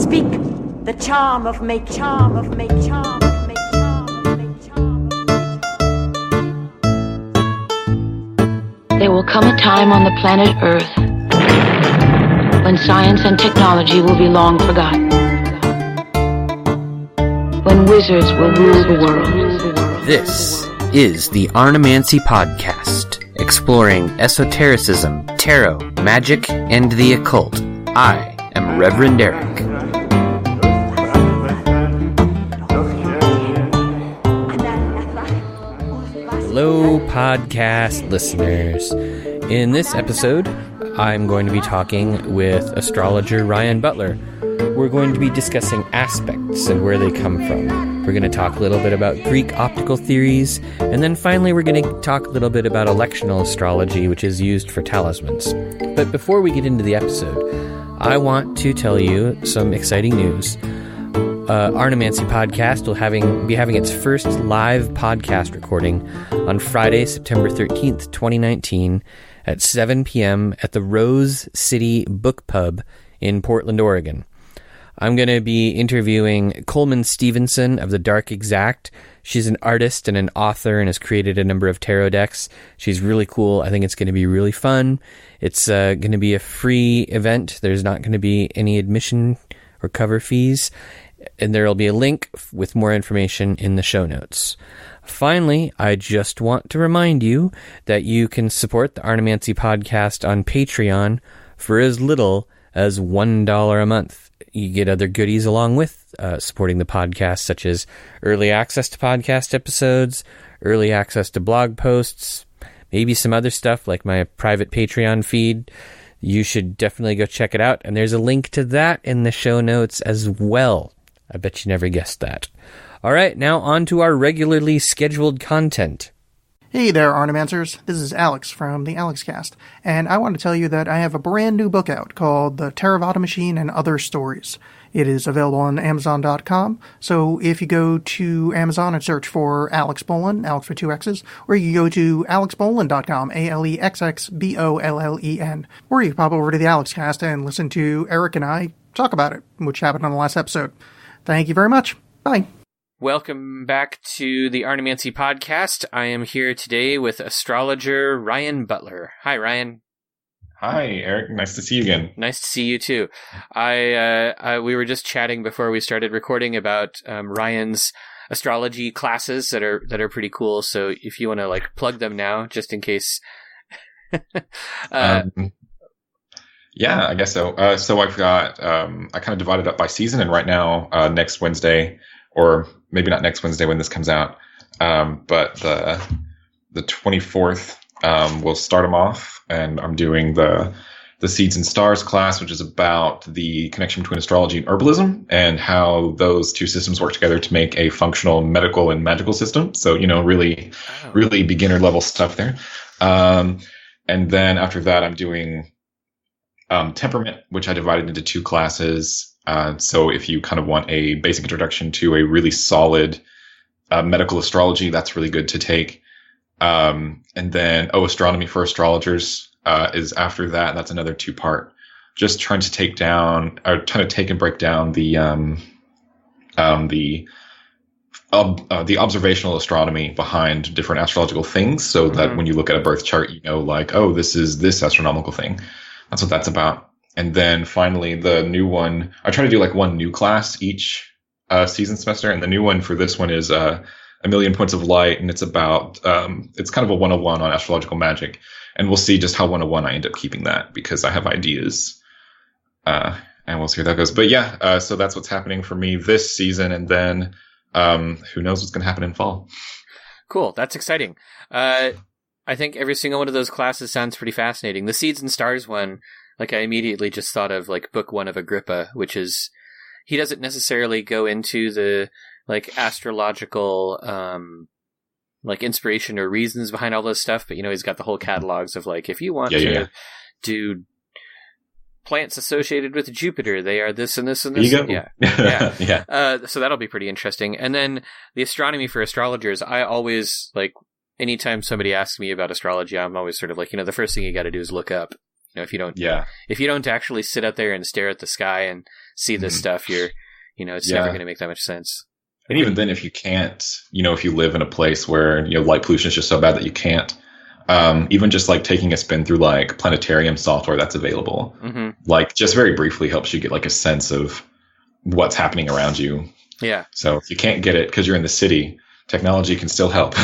Speak the charm of make, charm of make, charm of make, charm of make, charm of make. There will come a time on the planet Earth when science and technology will be long forgotten. When wizards will rule the world. This is the Arnemancy podcast, exploring esotericism, tarot, magic, and the occult. I am Reverend Eric. Hello, podcast listeners. In this episode, I'm going to be talking with Astrologer Ryhan Butler. We're going to be discussing aspects and where they come from. We're going to talk a little bit about Greek optical theories, and then finally we're going to talk a little bit about electional astrology, which is used for talismans. But before we get into the episode, I want to tell you some exciting news. Arnemancy podcast will be having its first live podcast recording on Friday, September 13th, 2019 at 7 p.m. at the Rose City Book Pub in Portland, Oregon. I'm going to be interviewing Coleman Stevenson of The Dark Exact. She's an artist and an author and has created a number of tarot decks. She's really cool. I think it's going to be really fun. It's going to be a free event. There's not going to be any admission or cover fees. And there will be a link with more information in the show notes. Finally, I just want to remind you that you can support the Arnemancy podcast on Patreon for as little as $1 a month. You get other goodies along with supporting the podcast, such as early access to podcast episodes, early access to blog posts, maybe some other stuff like my private Patreon feed. You should definitely go check it out. And there's a link to that in the show notes as well. I bet you never guessed that. All right, now on to our regularly scheduled content. Hey there, Arnemancers. This is Alex from the AlexCast, and I want to tell you that I have a brand new book out called The Theravada Machine and Other Stories. It is available on Amazon.com, so if you go to Amazon and search for Alex Bollen, Alex with two X's, or you can go to alexbollen.com, ALEXXBOLLEN, or you can pop over to the AlexCast and listen to Eric and I talk about it, which happened on the last episode. Thank you very much. Bye. Welcome back to the Arnemancy podcast. I am here today with Astrologer Ryhan Butler. Hi, Ryan. Hi, Eric. Nice to see you again. Nice to see you too. We were just chatting before we started recording about Ryan's astrology classes that are pretty cool. So if you want to plug them now, just in case. Yeah, I guess so. So I've got, I kind of divided up by season, and right now, next Wednesday, or maybe not next Wednesday when this comes out, but the 24th, we'll start them off, and I'm doing the Seeds and Stars class, which is about the connection between astrology and herbalism, and how those two systems work together to make a functional medical and magical system. So, really beginner level stuff there. And then after that, I'm doing temperament, which I divided into two classes. So if you kind of want a basic introduction to a really solid medical astrology, that's really good to take. And then astronomy for astrologers is after that. That's another 2-part. Just trying to take and break down the observational astronomy behind different astrological things, so that when you look at a birth chart, this is this astronomical thing. That's what that's about. And then finally, the new one, I try to do one new class each season semester. And the new one for this one is A Million Points of Light. And it's about, it's kind of a 101 on astrological magic. And we'll see just how 101 I end up keeping that, because I have ideas. And we'll see where that goes. But yeah, so that's what's happening for me this season. And then who knows what's going to happen in fall. Cool. That's exciting. I think every single one of those classes sounds pretty fascinating. The Seeds and Stars one, I immediately just thought of book one of Agrippa, which is, he doesn't necessarily go into the astrological inspiration or reasons behind all this stuff, but he's got the whole catalogs of if you want to do plants associated with Jupiter, they are this and this and this. There you go. Yeah. Yeah. So that'll be pretty interesting. And then the astronomy for astrologers, I always anytime somebody asks me about astrology, I'm always sort of the first thing you got to do is look up. If you don't actually sit out there and stare at the sky and see this stuff, it's never going to make that much sense. And even then, if you can't, if you live in a place where, light pollution is just so bad that you can't, even just like taking a spin through like planetarium software that's available, like just very briefly helps you get like a sense of what's happening around you. Yeah. So if you can't get it because you're in the city, technology can still help.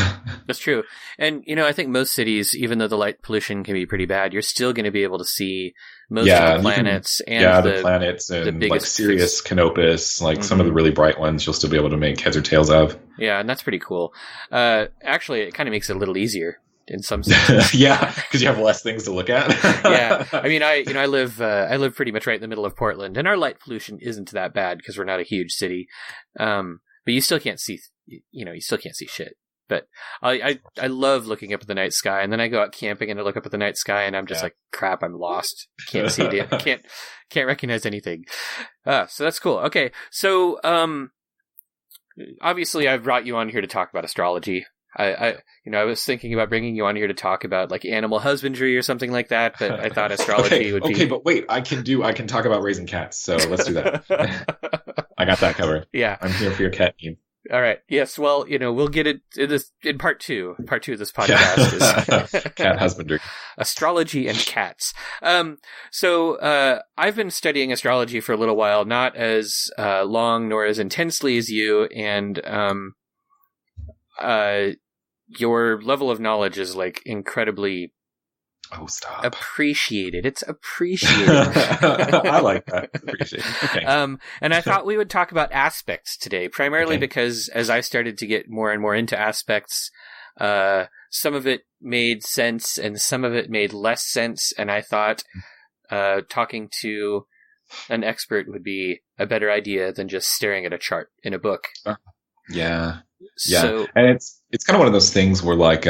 That's true. And, I think most cities, even though the light pollution can be pretty bad, you're still going to be able to see most of the planets the planets and the biggest, like Sirius, Canopus, like some of the really bright ones, you'll still be able to make heads or tails of. Yeah, and that's pretty cool. Actually, it kind of makes it a little easier in some sense. Yeah, because you have less things to look at. Yeah, I mean, I live pretty much right in the middle of Portland, and our light pollution isn't that bad because we're not a huge city. But you still can't see, you still can't see shit. But I love looking up at the night sky, and then I go out camping and I look up at the night sky, and I'm just like, crap, I'm lost. Can't see it. Can't recognize anything. So that's cool. Okay, so obviously I've brought you on here to talk about astrology. I was thinking about bringing you on here to talk about like animal husbandry or something like that, but I thought astrology would be... Okay, but wait, I can talk about raising cats, so let's do that. I got that covered. Yeah. I'm here for your cat needs. All right. Yes. Well, we'll get it in part two. Part two of this podcast is cat husbandry, astrology, and cats. So I've been studying astrology for a little while, not as long nor as intensely as you, and your level of knowledge is like incredibly appreciated. It's appreciated. I like that. Appreciated. Okay. And I thought we would talk about aspects today, primarily because as I started to get more and more into aspects, some of it made sense and some of it made less sense. And I thought talking to an expert would be a better idea than just staring at a chart in a book. Yeah. So, and it's kind of one of those things where like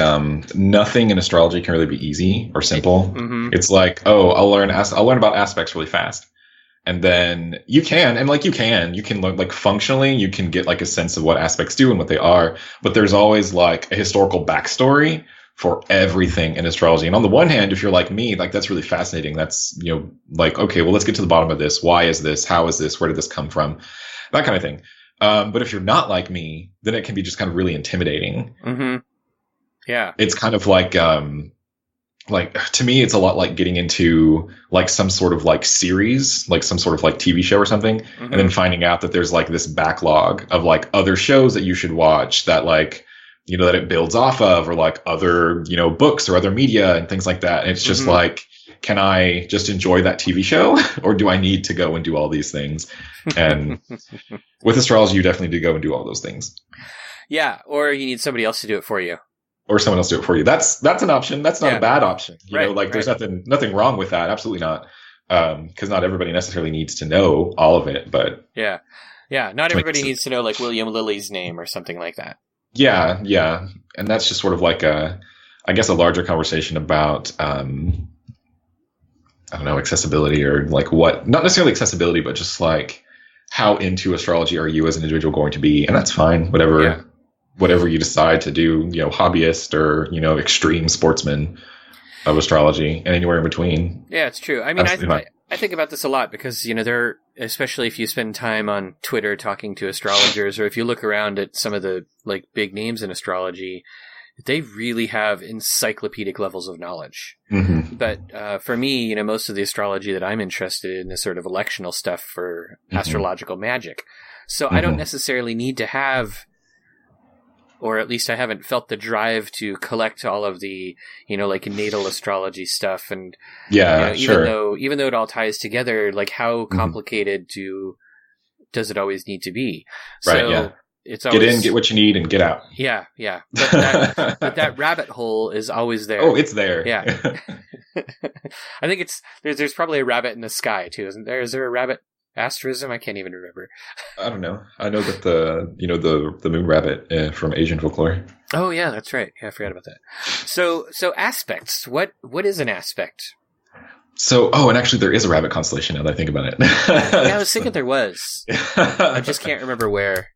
nothing in astrology can really be easy or simple. It's like, I'll learn about aspects really fast, and then you can learn like functionally, you can get like a sense of what aspects do and what they are. But there's always like a historical backstory for everything in astrology. And on the one hand, if you're like me, like that's really fascinating. That's like, okay, well, let's get to the bottom of this. Why is this? How is this? Where did this come from? That kind of thing. But if you're not like me, then it can be just kind of really intimidating. Yeah. It's kind of like to me, it's a lot like getting into like some sort of like series, like some sort of like TV show or something. And then finding out that there's like this backlog of like other shows that you should watch that like, that it builds off of, or like other, books or other media and things like that. And it's just like, can I just enjoy that TV show, or do I need to go and do all these things? And with astrology, you definitely do go and do all those things. Yeah, or you need somebody else to do it for you. Or someone else do it for you. That's an option. That's not a bad option. There's nothing wrong with that. Absolutely not. Because not everybody necessarily needs to know all of it. But yeah, not everybody needs to know like William Lilly's name or something like that. Yeah, and that's just sort of like a larger conversation about accessibility, or like what, not necessarily accessibility, but just like how into astrology are you as an individual going to be? And that's fine. Whatever you decide to do, hobbyist or, extreme sportsman of astrology and anywhere in between. Yeah, it's true. I mean, I think about this a lot because, especially if you spend time on Twitter talking to astrologers, or if you look around at some of the like big names in astrology, they really have encyclopedic levels of knowledge. But for me, most of the astrology that I'm interested in is sort of electional stuff for astrological magic. So I don't necessarily need to have, or at least I haven't felt the drive to collect all of the, like natal astrology stuff. And even though it all ties together, like how complicated does it always need to be? Right. So, yeah. It's always, get in, get what you need, and get out. Yeah. But that rabbit hole is always there. Oh, it's there. Yeah. I think there's probably a rabbit in the sky too, isn't there? Is there a rabbit asterism? I can't even remember. I don't know. I know that the moon rabbit from Asian folklore. Oh yeah, that's right. Yeah, I forgot about that. So aspects. What is an aspect? So, and actually there is a rabbit constellation now that I think about it. Yeah, I was thinking there was. I just can't remember where.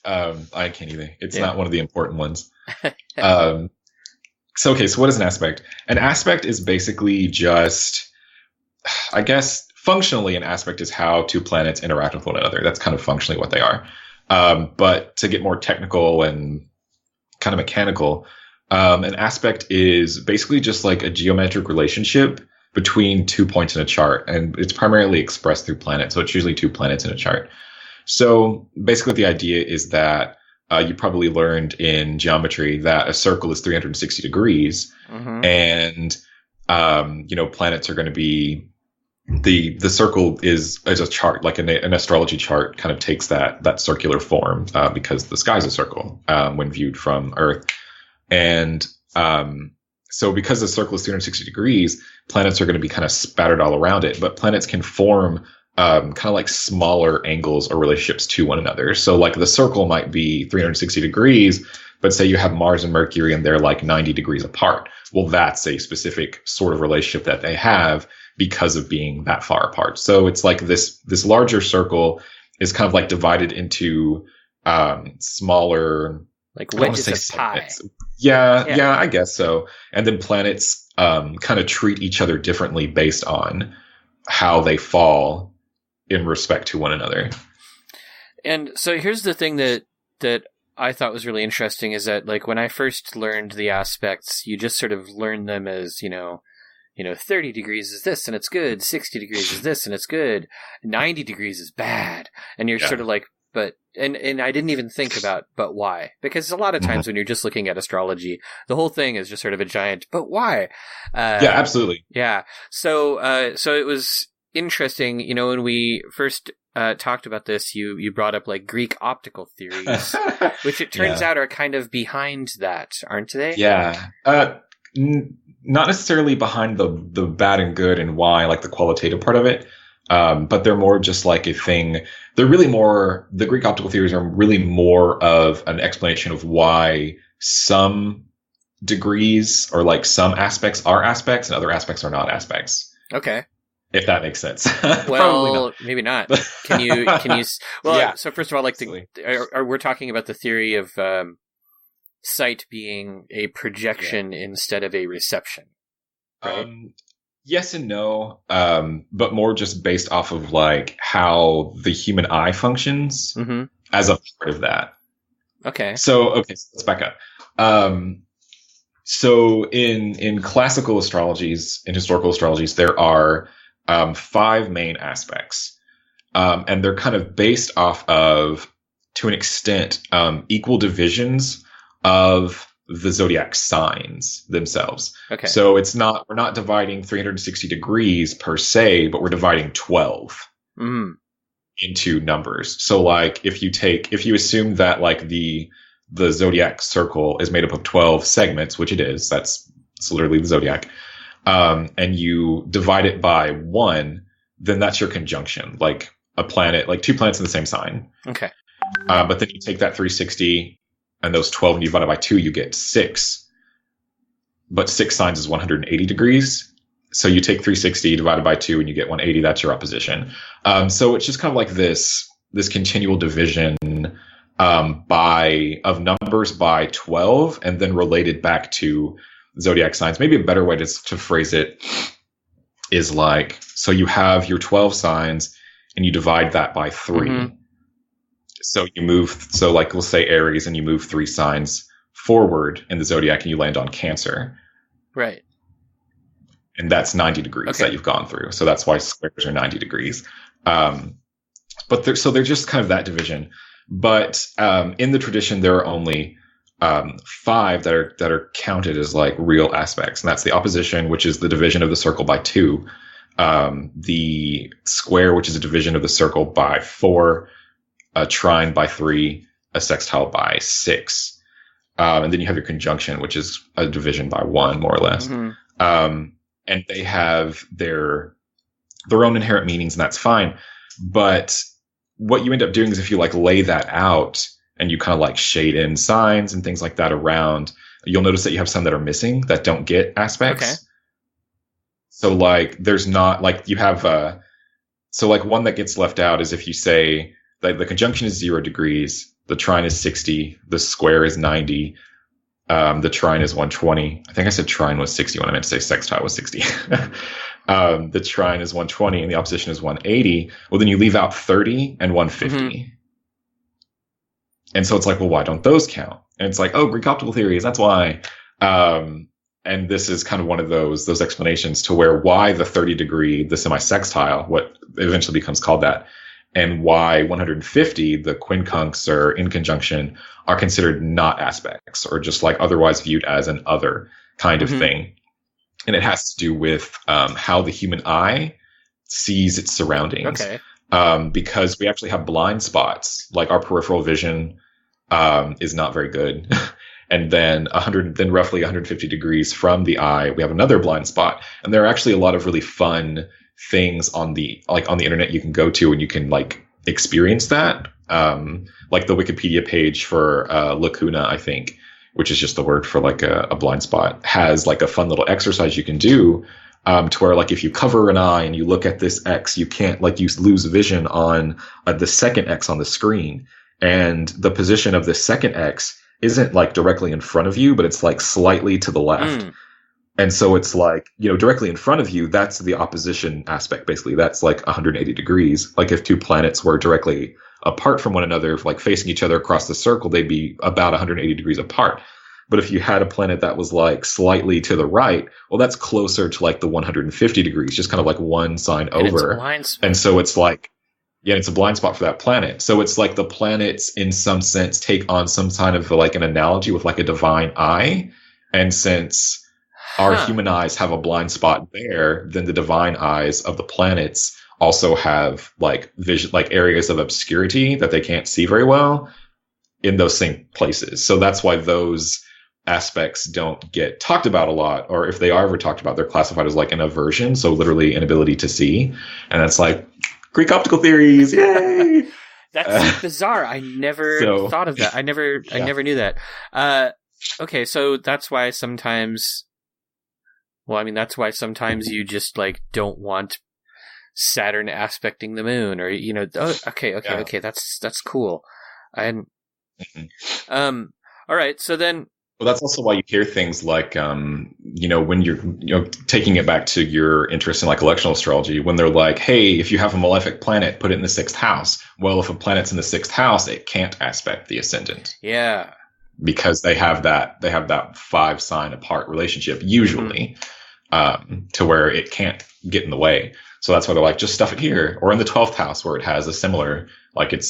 I can't either. It's not one of the important ones. So what is an aspect? An aspect is basically just, I guess, functionally an aspect is how two planets interact with one another. That's kind of functionally what they are. But to get more technical and kind of mechanical, an aspect is basically just like a geometric relationship between 2 points in a chart, and it's primarily expressed through planets. So it's usually 2 planets in a chart. So basically the idea is that you probably learned in geometry that a circle is 360 degrees, and planets are going to be the circle is a chart, like an astrology chart kind of takes that circular form because the sky's a circle when viewed from Earth. And so because the circle is 360 degrees, planets are going to be kind of spattered all around it, but planets can form kind of like smaller angles or relationships to one another. So like the circle might be 360 degrees, but say you have Mars and Mercury and they're like 90 degrees apart. Well, that's a specific sort of relationship that they have because of being that far apart. So it's like this larger circle is kind of like divided into smaller, like wedges of pie. Yeah, I guess so. And then planets kind of treat each other differently based on how they fall in respect to one another. And so here's the thing that I thought was really interesting is that, like, when I first learned the aspects, you just sort of learn them as, 30 degrees is this and it's good, 60 degrees is this and it's good, 90 degrees is bad. And you're sort of like, but I didn't even think about but why, because a lot of times when you're just looking at astrology, the whole thing is just sort of a giant but why. Yeah, absolutely. Yeah. So it was interesting, when we first talked about this, you brought up like Greek optical theories, which it turns out are kind of behind that, aren't they? Yeah. Not necessarily behind the bad and good and why, like the qualitative part of it. But they're more just like a thing. They're really more, the Greek optical theories are really more of an explanation of why some degrees or like some aspects are aspects and other aspects are not aspects. Okay. If that makes sense. Well, maybe not. Can you, well, Yeah. So first of all, like we're talking about the theory of, sight being a projection instead of a reception. Right? Yes and no, but more just based off of like how the human eye functions as a part of that. Okay. So let's back up. So in classical astrologies, in historical astrologies, there are 5 main aspects, and they're kind of based off of, to an extent, equal divisions of the zodiac signs themselves. Okay. So we're not dividing 360 degrees per se, but we're dividing 12 into numbers. So like if you assume that like the zodiac circle is made up of 12 segments, which it is, it's literally the zodiac, and you divide it by 1, then that's your conjunction, like a planet, like 2 planets in the same sign. Okay. But then you take that 360 and those 12 and you divide it by 2, you get 6. But 6 signs is 180 degrees. So you take 360 divided by 2 and you get 180. That's your opposition. So it's just kind of like this continual division of numbers by 12 and then related back to zodiac signs. Maybe a better way to phrase it is like, so you have your 12 signs and you divide that by 3. So like we'll say Aries, and you move 3 signs forward in the zodiac and you land on Cancer. Right. And that's 90 degrees that you've gone through. So that's why squares are 90 degrees. But they're just kind of that division. But in the tradition, there are only 5 that are counted as like real aspects. And that's the opposition, which is the division of the circle by 2. The square, which is a division of the circle by 4. A trine by 3, a sextile by 6. And then you have your conjunction, which is a division by 1, more or less. And they have their own inherent meanings, and that's fine. But what you end up doing is if you like lay that out and you kind of like shade in signs and things like that around, you'll notice that you have some that are missing that don't get aspects. Okay. So like there's not like you have so like one that gets left out is if you say the conjunction is 0 degrees, the trine is 60, the square is 90, the trine is 120. I think I said trine was 60 when I meant to say sextile was 60. The trine is 120 and the opposition is 180. Well, then you leave out 30 and 150. And so it's like, well, why don't those count? And it's like, oh, Greek optical theories, that's why. And this is kind of one of those explanations to where why the 30 degree, the semi-sextile, what eventually becomes called that, and why 150, the quincunx or in conjunction, are considered not aspects or just like otherwise viewed as an other kind of thing. And it has to do with how the human eye sees its surroundings. Okay. Because we actually have blind spots, like our peripheral vision is not very good. And then roughly 150 degrees from the eye, we have another blind spot. And there are actually a lot of really fun things on the internet you can go to and you can like experience that. Like the Wikipedia page for lacuna, I think, which is just the word for like a blind spot, has like a fun little exercise you can do. To where, like, if you cover an eye and you look at this X, you can't, like, you lose vision on the second X on the screen. And the position of the second X isn't, like, directly in front of you, but it's, like, slightly to the left. And so it's, like, you know, directly in front of you, that's the opposition aspect, basically. That's, like, 180 degrees. Like, if two planets were directly apart from one another, like, facing each other across the circle, they'd be about 180 degrees apart. But if you had a planet that was like slightly to the right, well, that's closer to like the 150 degrees, just kind of like one sign over. And so it's like, yeah, it's a blind spot for that planet. So it's like the planets in some sense take on some kind of like an analogy with like a divine eye. And since our human eyes have a blind spot there, then the divine eyes of the planets also have like vision, like areas of obscurity that they can't see very well in those same places. So that's why those aspects don't get talked about a lot, or if they are ever talked about, they're classified as like an aversion, so literally inability to see. And that's like Greek optical theories, yay! That's bizarre. I never thought of that. I never knew that. Okay, so that's why sometimes, that's why sometimes you just like don't want Saturn aspecting the moon, or you know. Oh, okay, that's cool. All right, so then. Well, that's also why you hear things like, you know, when you're, you know, taking it back to your interest in like electional astrology, when they're like, hey, if you have a malefic planet, put it in the 6th house. Well, if a planet's in the 6th house, it can't aspect the ascendant. Yeah. Because they have that 5 sign apart relationship, usually, to where it can't get in the way. So that's why they're like, just stuff it here, or in the 12th house where it has a similar, like it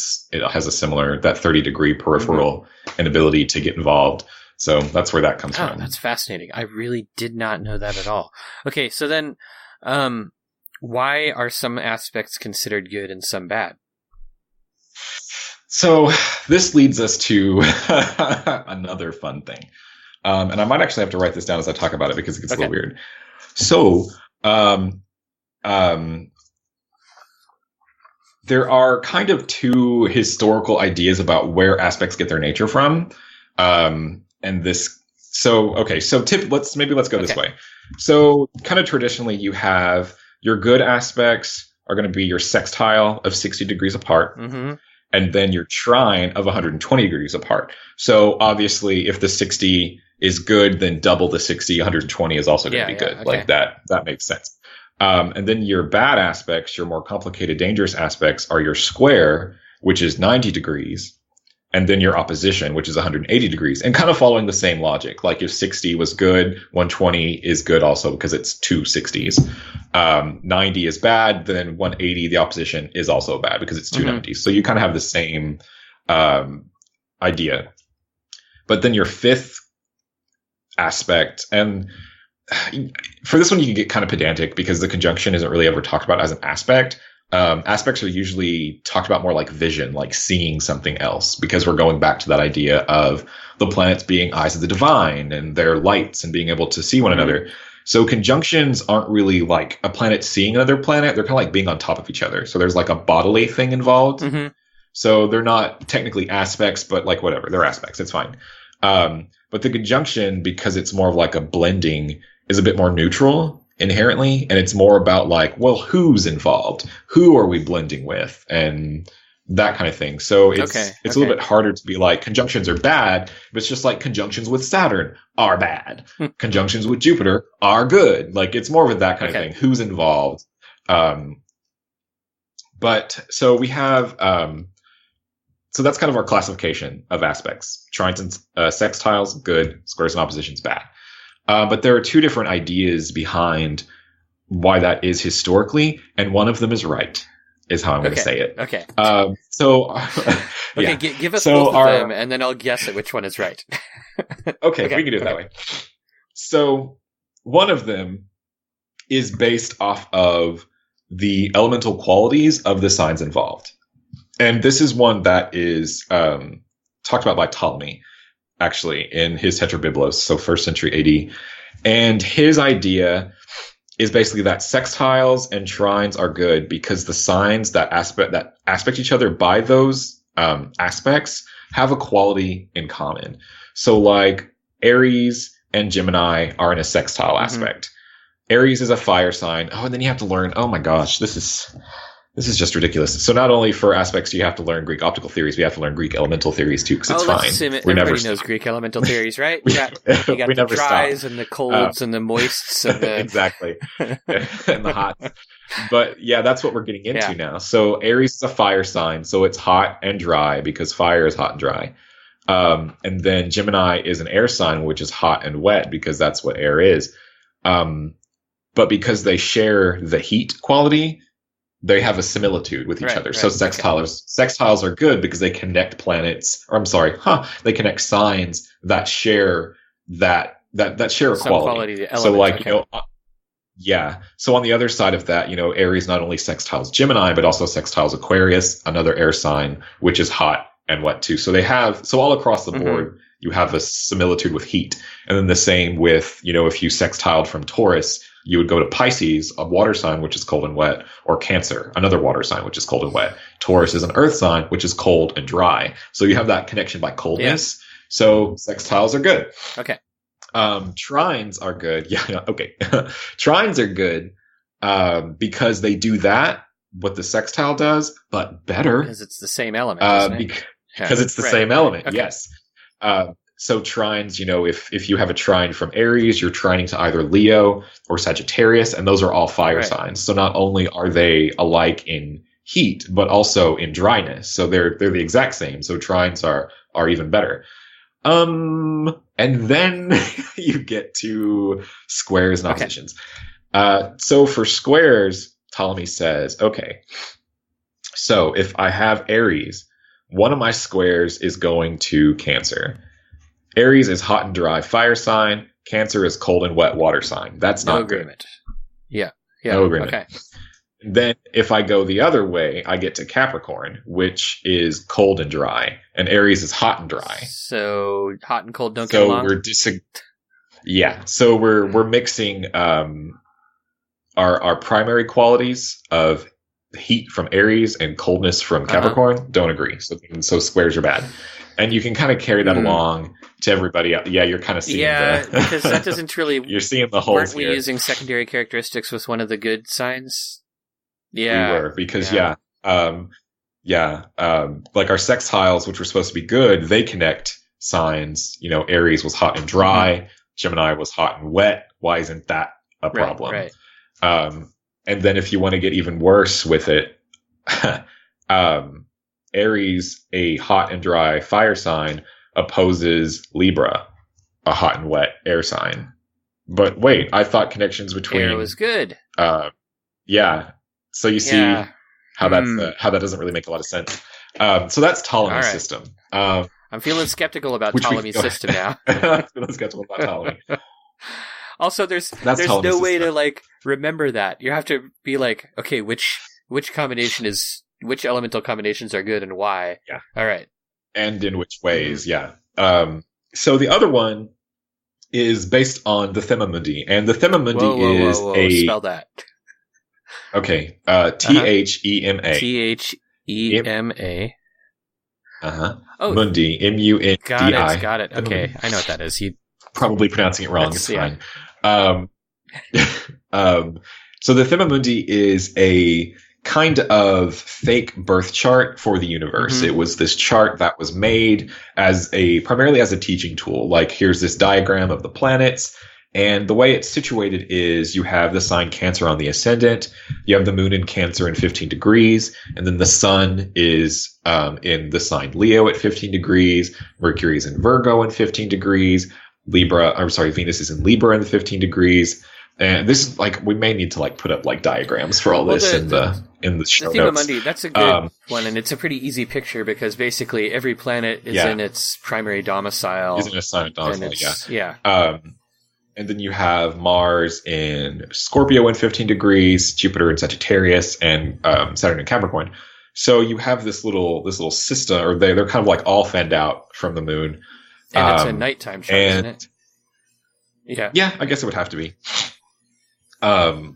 has a similar, that 30 degree peripheral inability to get involved. So that's where that comes from. That's fascinating. I really did not know that at all. Okay, so then why are some aspects considered good and some bad? So this leads us to another fun thing. And I might actually have to write this down as I talk about it because it gets a little weird. So there are kind of two historical ideas about where aspects get their nature from. Let's go this way. So kind of traditionally you have your good aspects are going to be your sextile of 60 degrees apart. And then your trine of 120 degrees apart. So obviously if the 60 is good, then double the 60, 120 is also going to be good. Okay. Like that makes sense. And then your bad aspects, your more complicated, dangerous aspects are your square, which is 90 degrees. And then your opposition, which is 180 degrees, and kind of following the same logic. Like if 60 was good, 120 is good also because it's two 60s. 90 is bad, then 180, the opposition, is also bad because it's two 90s. So you kind of have the same idea. But then your fifth aspect, and for this one you can get kind of pedantic because the conjunction isn't really ever talked about as an aspect. Aspects are usually talked about more like vision, like seeing something else, because we're going back to that idea of the planets being eyes of the divine and their lights and being able to see one another. So conjunctions aren't really like a planet seeing another planet. They're kind of like being on top of each other. So there's like a bodily thing involved. So they're not technically aspects, but like whatever, they're aspects. It's fine. But the conjunction, because it's more of like a blending, is a bit more neutral inherently, and it's more about like, well, who's involved, who are we blending with, and that kind of thing. So it's Okay, a little bit harder to be like conjunctions are bad, but it's just like conjunctions with Saturn are bad. Conjunctions with Jupiter are good. Like it's more of that kind of thing. Who's involved? But so we have so that's kind of our classification of aspects. Trines and sextiles, good. Squares and oppositions, bad. But there are two different ideas behind why that is historically, and one of them is right. Is how I'm going to say it. Okay. Give us both of them, and then I'll guess at which one is right. Okay, we can do it that way. So one of them is based off of the elemental qualities of the signs involved. And this is one that is talked about by Ptolemy, actually, in his Tetrabiblos, so 1st century AD. And his idea is basically that sextiles and trines are good because the signs that aspect each other by those aspects have a quality in common. So like Aries and Gemini are in a sextile aspect. Aries is a fire sign. Oh, and then you have to learn, oh my gosh, this is just ridiculous. So not only for aspects do you have to learn Greek optical theories, we have to learn Greek elemental theories too, because it's fine. Everybody knows Greek elemental theories, right? You got the dries and the colds and the moists and the exactly, and the hots. But yeah, that's what we're getting into now. So Aries is a fire sign, so it's hot and dry because fire is hot and dry. And then Gemini is an air sign, which is hot and wet because that's what air is. But because they share the heat quality, they have a similitude with each other. So sextiles are good because they connect planets, they connect signs that share that share a quality. So like, So on the other side of that, Aries not only sextiles Gemini, but also sextiles Aquarius, another air sign, which is hot and wet too. So all across the board, you have a similitude with heat. And then the same with, if you sextiled from Taurus, you would go to Pisces, a water sign, which is cold and wet, or Cancer, another water sign, which is cold and wet. Taurus is an earth sign, which is cold and dry. So you have that connection by coldness. Yeah. So sextiles are good. Okay. Trines are good. Okay. Trines are good because they do what the sextile does, but better. Because it's the same element. Because it's the same element, okay. Yes. So trines, if you have a trine from Aries, you're trining to either Leo or Sagittarius, and those are all fire signs. So not only are they alike in heat, but also in dryness. So they're the exact same. So trines are even better. And then you get to squares and oppositions. So for squares, Ptolemy says, okay, so if I have Aries, one of my squares is going to Cancer. Aries is hot and dry fire sign. Cancer is cold and wet water sign. That's not agreement. Good. Yeah. No agreement. Okay. Then if I go the other way, I get to Capricorn, which is cold and dry, and Aries is hot and dry. So hot and cold don't get along. So we're mixing our primary qualities of heat from Aries and coldness from Capricorn don't agree. So squares are bad. And you can kind of carry that along to everybody else. Yeah, you're kind of seeing because that doesn't really... You're seeing the holes Weren't we using secondary characteristics with one of the good signs? Yeah. We were, because like our sextiles, which were supposed to be good, they connect signs. Aries was hot and dry. Gemini was hot and wet. Why isn't that a problem? Right. And then if you want to get even worse with it, Aries, a hot and dry fire sign, opposes Libra, a hot and wet air sign. But wait, I thought connections between air was good. So you see how that doesn't really make a lot of sense. So that's Ptolemy's system. I'm feeling skeptical about Ptolemy's system now. I'm feeling skeptical about Ptolemy. Also, there's no way to remember that. You have to be like, okay, which elemental combinations are good and why? Yeah. All right. And in which ways? Yeah. So the other one is based on the Thema Mundi, and the Thema Mundi is a spell that. Okay. Thema. Thema. Oh, Mundi. Mundi. Got it. Okay, I know what that is. Probably pronouncing it wrong. It's fine. So the Thema Mundi is a kind of fake birth chart for the universe. It was this chart that was made primarily as a teaching tool. Like, here's this diagram of the planets. And the way it's situated is you have the sign Cancer on the ascendant, you have the moon in Cancer in 15 degrees, and then the sun is in the sign Leo at 15 degrees, Mercury is in Virgo in 15 degrees, Venus is in Libra in 15 degrees. And this is like, we may need to like put up like diagrams for all this in the show notes. Themamundi, that's a good one, and it's a pretty easy picture because basically every planet is in its primary domicile. Is in a sign of domicile, yeah. And then you have Mars in Scorpio in 15 degrees, Jupiter in Sagittarius, and Saturn in Capricorn. So you have this little system, or they're kind of like all fanned out from the moon. And it's a nighttime chart, isn't it? Yeah. Yeah, I guess it would have to be. And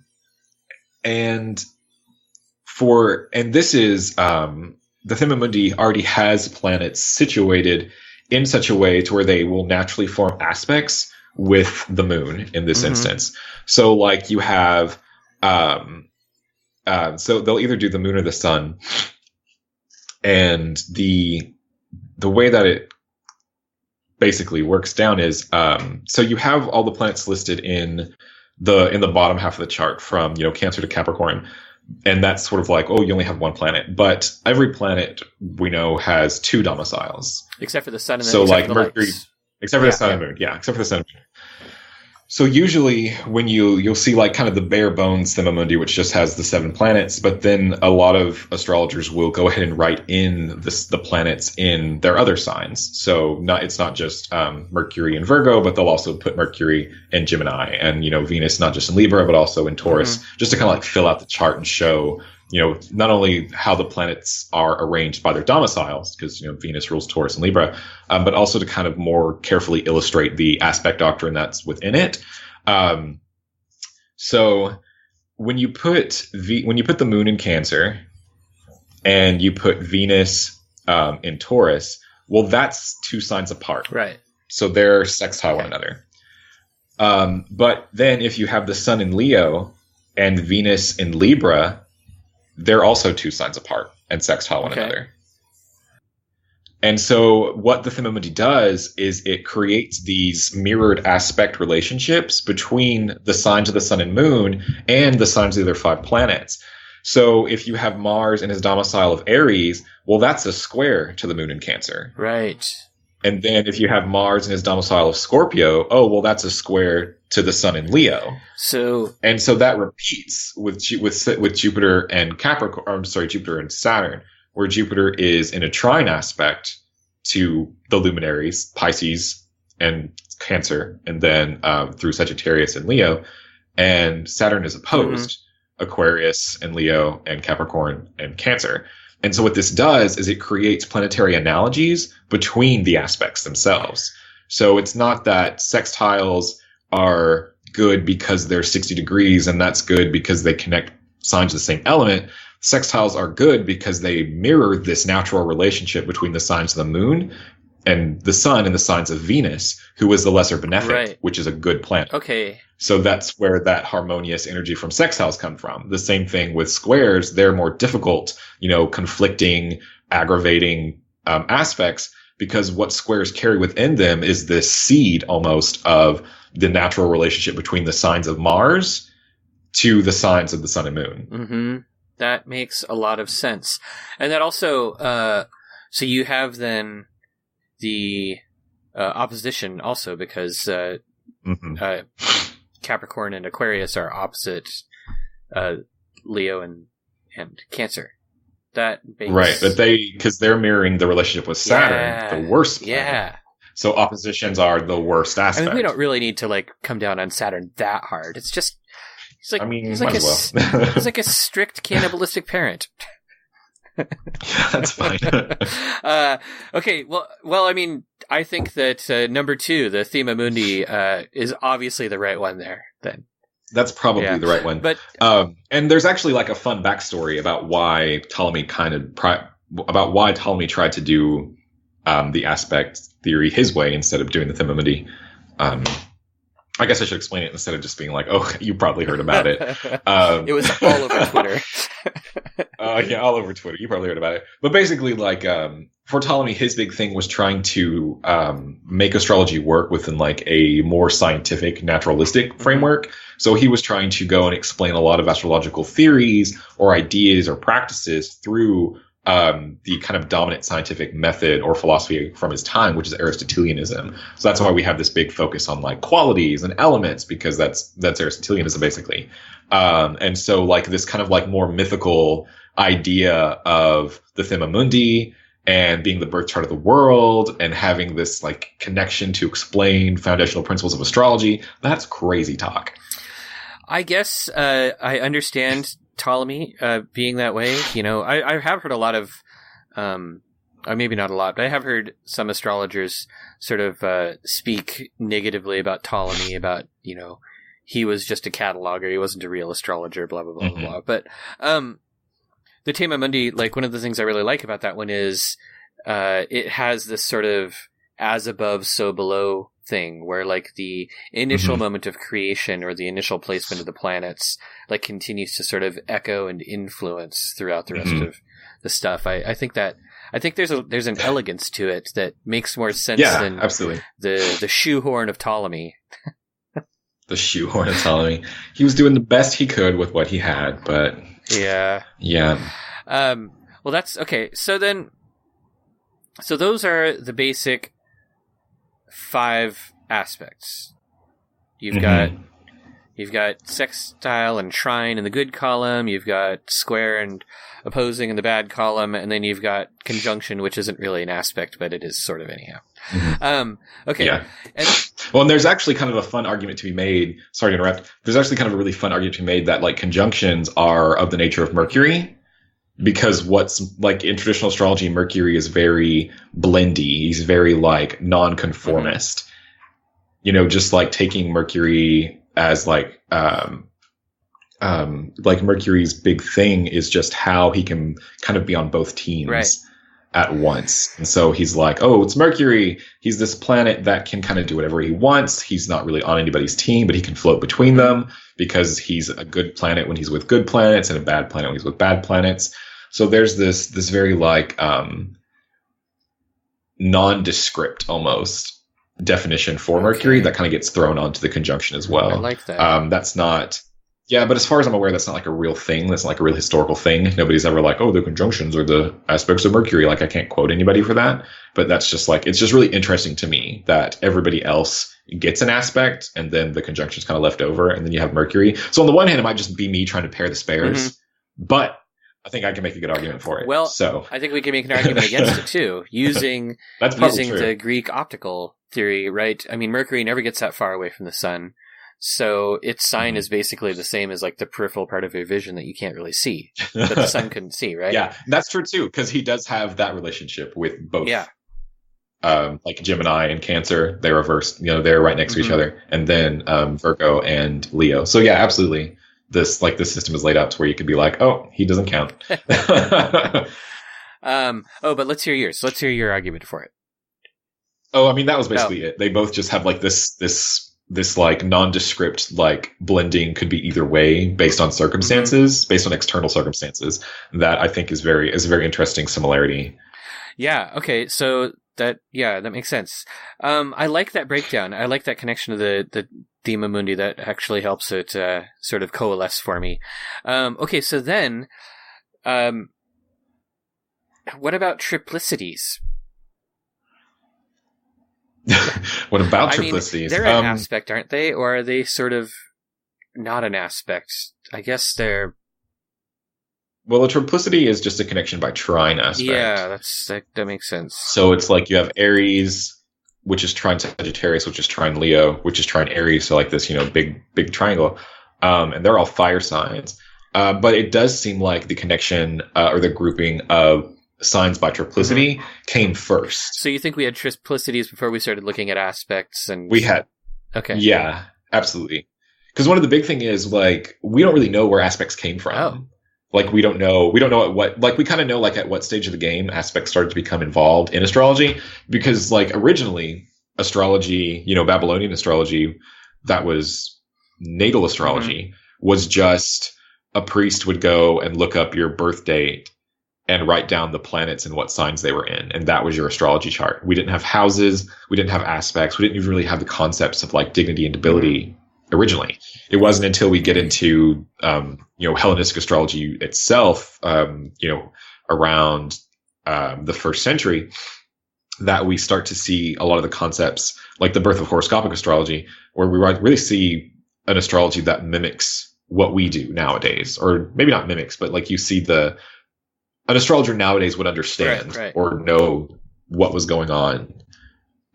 this is the Themamundi already has planets situated in such a way to where they will naturally form aspects with the moon in this instance. So like you have so they'll either do the moon or the sun, and the way that it basically works down is so you have all the planets listed in the bottom half of the chart from Cancer to Capricorn, and that's sort of like, oh, you only have one planet, but every planet we know has two domiciles except for the sun and so like Mercury lights. Except for the sun and moon. Yeah, except for the sun and moon. So usually when you'll see like kind of the bare bones Themamundi, which just has the 7 planets, but then a lot of astrologers will go ahead and write in the planets in their other signs. So it's not just Mercury in Virgo, but they'll also put Mercury in Gemini, and Venus not just in Libra, but also in Taurus, just to kind of like fill out the chart and show not only how the planets are arranged by their domiciles, because, Venus rules Taurus and Libra, but also to kind of more carefully illustrate the aspect doctrine that's within it. So when you put the moon in Cancer and you put Venus in Taurus, well, that's 2 signs apart. Right. So they're sextile one another. But then if you have the sun in Leo and Venus in Libra, they're also 2 signs apart and sextile one another. And so what the Themamundi does is it creates these mirrored aspect relationships between the signs of the sun and moon and the signs of the other 5 planets. So if you have Mars in his domicile of Aries, well, that's a square to the moon in Cancer. Right. And then if you have Mars in his domicile of Scorpio, oh, well, that's a square to the sun in Leo. So that repeats with Jupiter and Capricorn. I'm sorry, Jupiter and Saturn, where Jupiter is in a trine aspect to the luminaries, Pisces and Cancer, and then through Sagittarius and Leo, and Saturn is opposed, Aquarius and Leo and Capricorn and Cancer. And so what this does is it creates planetary analogies between the aspects themselves. So it's not that sextiles are good because they're 60 degrees and that's good because they connect signs of the same element. Sextiles are good because they mirror this natural relationship between the signs of the moon and the sun and the signs of Venus, who is the lesser benefic, which is a good planet. Okay. So that's where that harmonious energy from sextiles come from. The same thing with squares. They're more difficult, conflicting, aggravating aspects, because what squares carry within them is this seed almost of the natural relationship between the signs of Mars to the signs of the sun and moon. Mm-hmm. That makes a lot of sense. And that also, so you have then the opposition also, because Capricorn and Aquarius are opposite Leo and Cancer. That makes... Right, but because they're mirroring the relationship with Saturn, the worst planet. Yeah. So oppositions are the worst aspect. I mean, we don't really need to come down on Saturn that hard. It's just he's like a strict cannibalistic parent. That's fine. Okay, well, I mean, I think that number 2, the Themamundi, is obviously the right one there. Then that's probably the right one. But and there's actually a fun backstory about why Ptolemy tried to do the aspect theory his way instead of doing the Themamundi. I guess I should explain it instead of just being like, oh, you probably heard about it. It was all over Twitter. Yeah, all over Twitter. You probably heard about it. But basically, like, for Ptolemy, his big thing was trying to make astrology work within like a more scientific, naturalistic framework. So he was trying to go and explain a lot of astrological theories or ideas or practices through the kind of dominant scientific method or philosophy from his time, which is Aristotelianism. So that's why we have this big focus on like qualities and elements, because that's Aristotelianism basically. And so like this kind of like more mythical idea of the Thema Mundi and being the birth chart of the world and having this like connection to explain foundational principles of astrology, that's crazy talk. I guess I understand Ptolemy being that way. You know, I have heard a lot of, maybe not a lot, but I have heard some astrologers sort of speak negatively about Ptolemy, about, you know, he was just a cataloger, he wasn't a real astrologer, blah, blah, blah, blah, blah. But the Thema Mundi, like, one of the things I really like about that one is it has this sort of as above, so below thing, where like the initial moment of creation or the initial placement of the planets like continues to sort of echo and influence throughout the rest of the stuff. I think there's an elegance to it that makes more sense than absolutely the shoehorn of Ptolemy. The shoehorn of Ptolemy. He was doing the best he could with what he had, but yeah. Well, that's okay. So those are the basic 5 aspects. You've got sextile and trine in the good column, you've got square and opposing in the bad column, and then you've got conjunction, which isn't really an aspect, but it is sort of anyhow. Okay. Yeah. And there's actually kind of a fun argument to be made. Sorry to interrupt. There's actually kind of a really fun argument to be made that like conjunctions are of the nature of Mercury, because what's like in traditional astrology, Mercury is very blendy. He's very like nonconformist. You know, just like taking Mercury as like Mercury's big thing is just how he can kind of be on both teams at once. And so he's like, oh, it's Mercury. He's this planet that can kind of do whatever he wants. He's not really on anybody's team, but he can float between them because he's a good planet when he's with good planets and a bad planet when he's with bad planets. So there's this very like nondescript almost definition for Mercury that kind of gets thrown onto the conjunction as well. I like that. That's not, but as far as I'm aware, that's not like a real thing. That's not like a real historical thing. Nobody's ever like, oh, the conjunctions are the aspects of Mercury. Like I can't quote anybody for that. But that's just like, it's just really interesting to me that everybody else gets an aspect and then the conjunction's kind of left over and then you have Mercury. So on the one hand, it might just be me trying to pair the spares, but I think I can make a good argument for it. Well, so I think we can make an argument against it too, using the Greek optical theory, right? I mean, Mercury never gets that far away from the sun, so its sign is basically the same as like the peripheral part of your vision that you can't really see, that the sun couldn't see, right? Yeah, that's true too, because he does have that relationship with both. Yeah. Like Gemini and Cancer, they're reversed. You know, they're right next to each other, and then Virgo and Leo. So yeah, absolutely. This system is laid out to where you could be like, oh, he doesn't count. But let's hear yours. Let's hear your argument for it. Oh, I mean, that was basically it. They both just have like this like nondescript like blending, could be either way based on circumstances, based on external circumstances. That I think is a very interesting similarity. Yeah. Okay. So that makes sense. I like that breakdown. I like that connection to the Thema Mundi. That actually helps it sort of coalesce for me. Okay, so then, what about triplicities? What about triplicities? Mean, they're an aspect, aren't they? Or are they sort of not an aspect? I guess they're... Well, a triplicity is just a connection by trine aspect. Yeah, that makes sense. So it's like you have Aries, which is trine Sagittarius, which is trine Leo, which is trine Aries. So like this, big triangle. And they're all fire signs. But it does seem like the connection or the grouping of signs by triplicity came first. So you think we had triplicities before we started looking at aspects? And we had. Okay. Yeah, absolutely. Because one of the big thing is like we don't really know where aspects came from. Oh. Like we don't know at what, like we kind of know like at what stage of the game aspects started to become involved in astrology, because like originally astrology, Babylonian astrology that was natal astrology was just a priest would go and look up your birth date and write down the planets and what signs they were in. And that was your astrology chart. We didn't have houses. We didn't have aspects. We didn't even really have the concepts of like dignity and debility originally. It wasn't until we get into, Hellenistic astrology itself, around the first century, that we start to see a lot of the concepts, like the birth of horoscopic astrology, where we really see an astrology that mimics what we do nowadays, or maybe not mimics, but like you see an astrologer nowadays would understand or know what was going on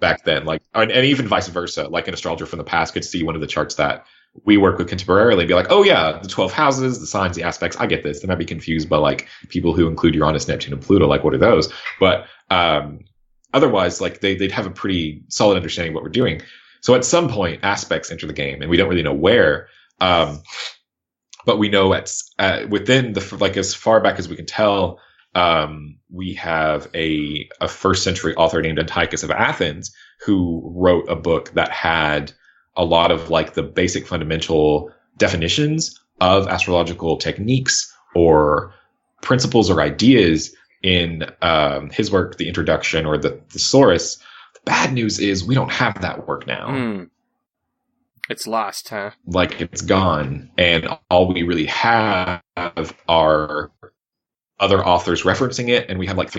back then. Like, and even vice versa, like an astrologer from the past could see one of the charts that we work with contemporarily and be like, oh yeah, the 12 houses, the signs, the aspects, I get this. They might be confused by like people who include Uranus, Neptune, and Pluto. Like, what are those? But otherwise, like they'd have a pretty solid understanding of what we're doing. So at some point, aspects enter the game, and we don't really know where. But we know within as far back as we can tell, we have a first century author named Antiochus of Athens who wrote a book that had a lot of like the basic fundamental definitions of astrological techniques or principles or ideas in his work, The Introduction or the Thesaurus. The bad news is we don't have that work now. It's lost, huh? Like, it's gone, and all we really have are other authors referencing it, and we have like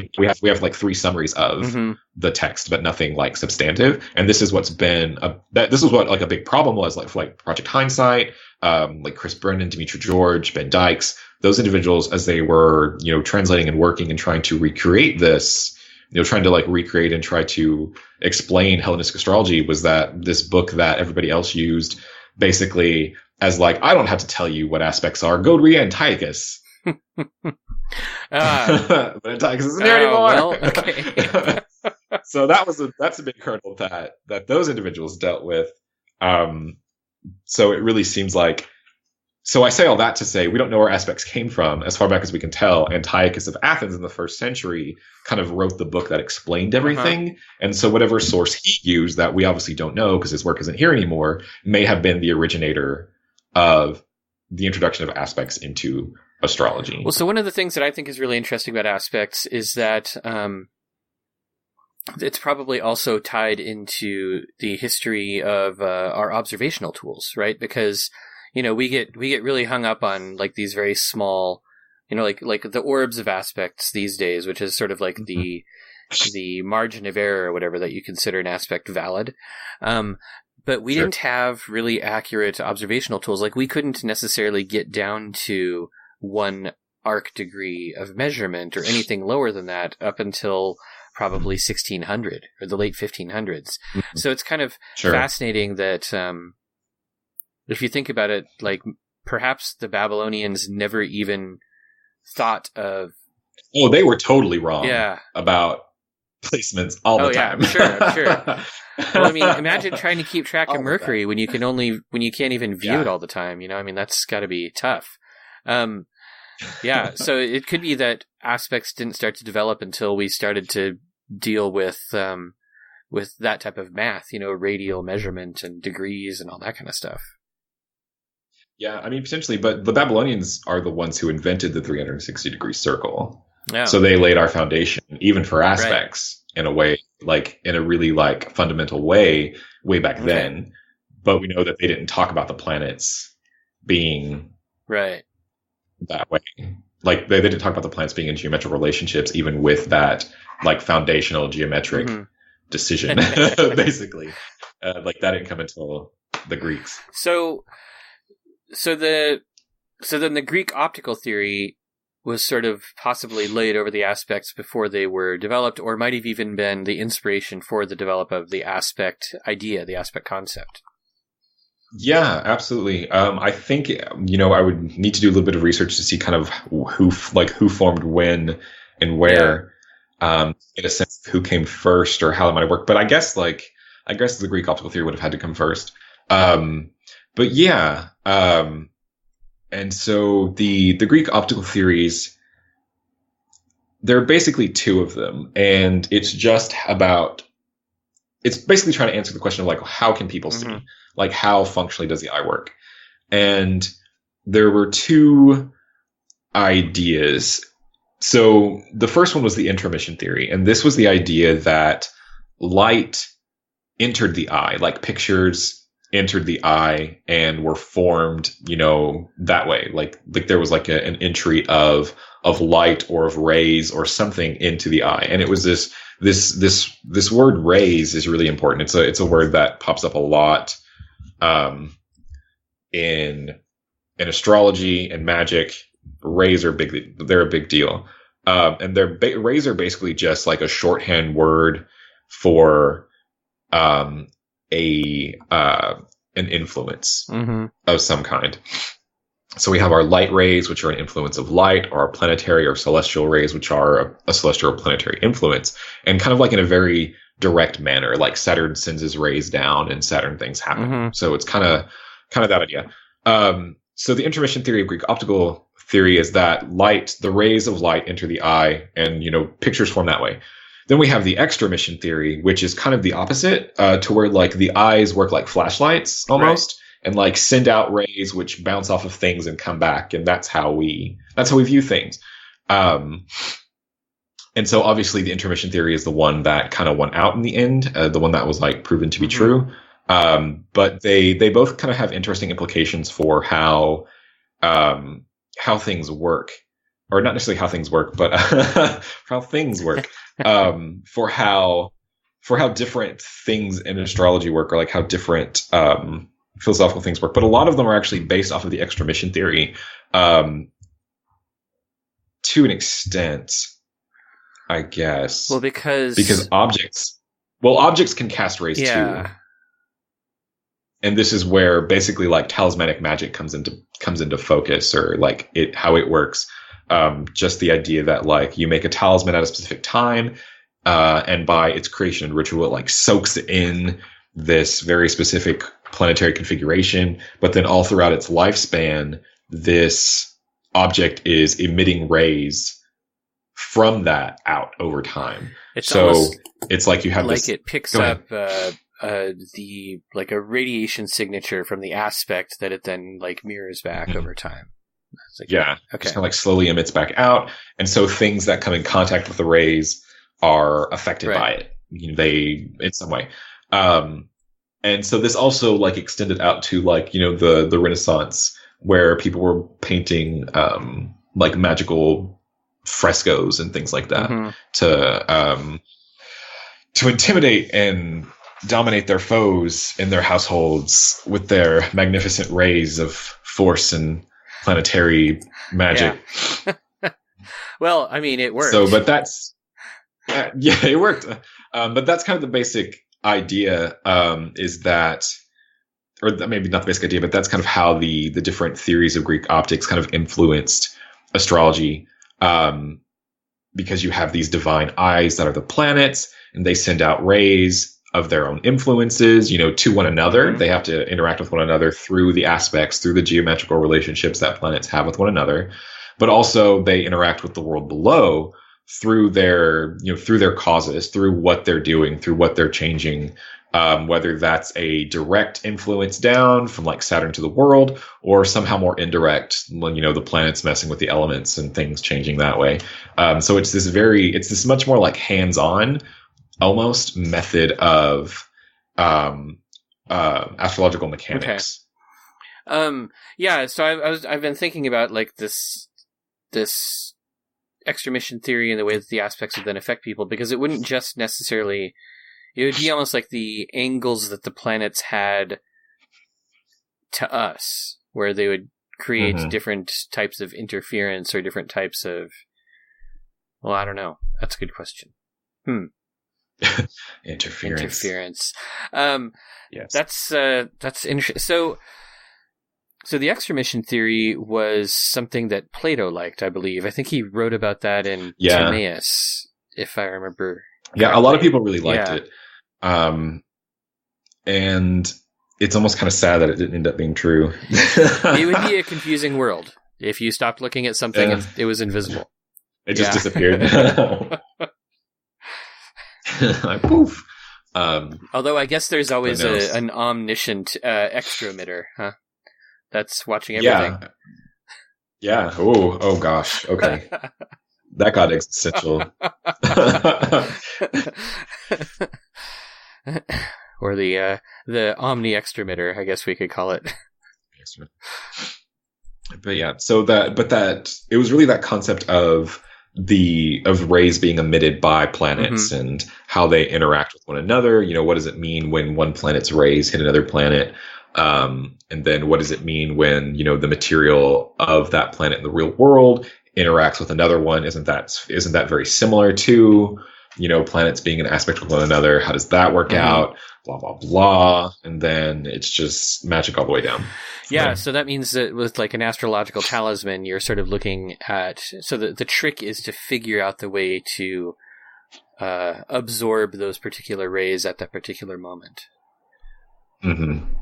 three summaries of the text, but nothing like substantive. And this is what's been this is what like a big problem was, like for like Project Hindsight, like Chris Brennan, Dimitri George, Ben Dykes, those individuals, as they were translating and working and trying to recreate this. Trying to like recreate and try to explain Hellenistic astrology, was that this book that everybody else used basically as like, I don't have to tell you what aspects are. Go read Antiochus. But Antiochus isn't here anymore. Well, okay. So that's a big hurdle that those individuals dealt with. So it really seems like. So I say all that to say we don't know where aspects came from. As far back as we can tell, Antiochus of Athens in the first century kind of wrote the book that explained everything. And so whatever source he used that we obviously don't know because his work isn't here anymore may have been the originator of the introduction of aspects into astrology. Well, so one of the things that I think is really interesting about aspects is that it's probably also tied into the history of our observational tools, right? Because we get really hung up on like these very small, like the orbs of aspects these days, which is sort of like the margin of error or whatever that you consider an aspect valid. But we didn't have really accurate observational tools. Like we couldn't necessarily get down to 1 arc degree of measurement or anything lower than that up until probably 1600 or the late 1500s. So it's kind of fascinating that, if you think about it, like perhaps the Babylonians never even thought of. Oh, they were totally wrong. About placements all the time. I'm sure. Well, I mean, imagine trying to keep track of Mercury when you can't even view it all the time. I mean, that's got to be tough. So it could be that aspects didn't start to develop until we started to deal with that type of math. Radial measurement and degrees and all that kind of stuff. Yeah, I mean, potentially, but the Babylonians are the ones who invented the 360-degree circle. Yeah. So they laid our foundation, even for aspects, in a way, like in a really like fundamental way back then. But we know that they didn't talk about the planets being that way. Like they didn't talk about the planets being in geometrical relationships, even with that like foundational geometric decision, basically. Like that didn't come until the Greeks. So then the Greek optical theory was sort of possibly laid over the aspects before they were developed, or might have even been the inspiration for the development of the aspect idea, the aspect concept. Yeah, absolutely. I think, I would need to do a little bit of research to see kind of who formed when and where, in a sense, who came first or how it might have worked. But I guess the Greek optical theory would have had to come first. But yeah, and so the Greek optical theories, there are basically 2 of them, and it's basically trying to answer the question of like, how can people see? like how functionally does the eye work? And there were two ideas. So the first one was the intermission theory, and this was the idea that light entered the eye, like pictures entered the eye and were formed, that way. Like there was like an entry of light or of rays or something into the eye. And it was this word rays is really important. It's a word that pops up a lot in astrology and magic. Rays are big. They're a big deal. And rays are basically just like a shorthand word for an influence of some kind. So we have our light rays, which are an influence of light, or our planetary or celestial rays, which are a celestial or planetary influence, and kind of like in a very direct manner, like Saturn sends his rays down and Saturn things happen. So it's kind of that idea. So the intermission theory of Greek optical theory is that the rays of light enter the eye, and pictures form that way. Then we have the extramission theory, which is kind of the opposite, to where like the eyes work like flashlights almost, and like send out rays which bounce off of things and come back, and that's how we view things. And so obviously the intermission theory is the one that kind of won out in the end, the one that was like proven to be true. But they both kind of have interesting implications for how things work, or not necessarily how things work, but how things work. For how different things in astrology work, or like how different philosophical things work. But a lot of them are actually based off of the extramission theory, to an extent, I guess. Well, because objects can cast rays too. And this is where basically like talismanic magic comes into focus, or like how it works. Just the idea that like you make a talisman at a specific time, and by its creation and ritual, it like soaks in this very specific planetary configuration. But then all throughout its lifespan, this object is emitting rays from that out over time. It's like you have like this, it picks up the like a radiation signature from the aspect that it then like mirrors back over time. Like, okay. Just kind of like slowly emits back out, and so things that come in contact with the rays are affected by it. They in some way, and so this also like extended out to like the Renaissance, where people were painting like magical frescoes and things like that to intimidate and dominate their foes in their households with their magnificent rays of force and planetary magic. Yeah. Well, I mean, it worked. So, but that's it worked. But that's kind of the basic idea. Is that, or maybe not the basic idea, but that's kind of how the different theories of Greek optics kind of influenced astrology. Because you have these divine eyes that are the planets, and they send out rays of their own influences, to one another. They have to interact with one another through the aspects, through the geometrical relationships that planets have with one another. But also they interact with the world below through their causes, through what they're doing, through what they're changing, whether that's a direct influence down from like Saturn to the world, or somehow more indirect, when, the planets messing with the elements and things changing that way. So it's this much more like hands-on almost method of astrological mechanics. Okay. So I've been thinking about like this extramission theory and the way that the aspects would then affect people, because it wouldn't just necessarily, it would be almost like the angles that the planets had to us, where they would create different types of interference or different types of, well, I don't know. That's a good question. Interference. Yes. That's interesting. So the extramission theory was something that Plato liked, I believe. I think he wrote about that in Timaeus, if I remember correctly. Yeah, a lot of people really liked it. And it's almost kind of sad that it didn't end up being true. It would be a confusing world if you stopped looking at something and it was invisible. It just disappeared. Like, poof. Although I guess there's always no. an omniscient extra emitter, huh? That's watching everything. Yeah. Oh gosh. Okay. That got existential. Or the omni extremitter, I guess we could call it. But yeah, that it was really that concept of rays being emitted by planets and how they interact with one another. What does it mean when one planet's rays hit another planet? And then what does it mean when, the material of that planet in the real world interacts with another one? Isn't that very similar to, planets being an aspect of one another? How does that work out? Blah, blah, blah. And then it's just magic all the way down. Yeah, so that means that with like an astrological talisman, you're sort of looking at... So the trick is to figure out the way to absorb those particular rays at that particular moment. Mm-hmm.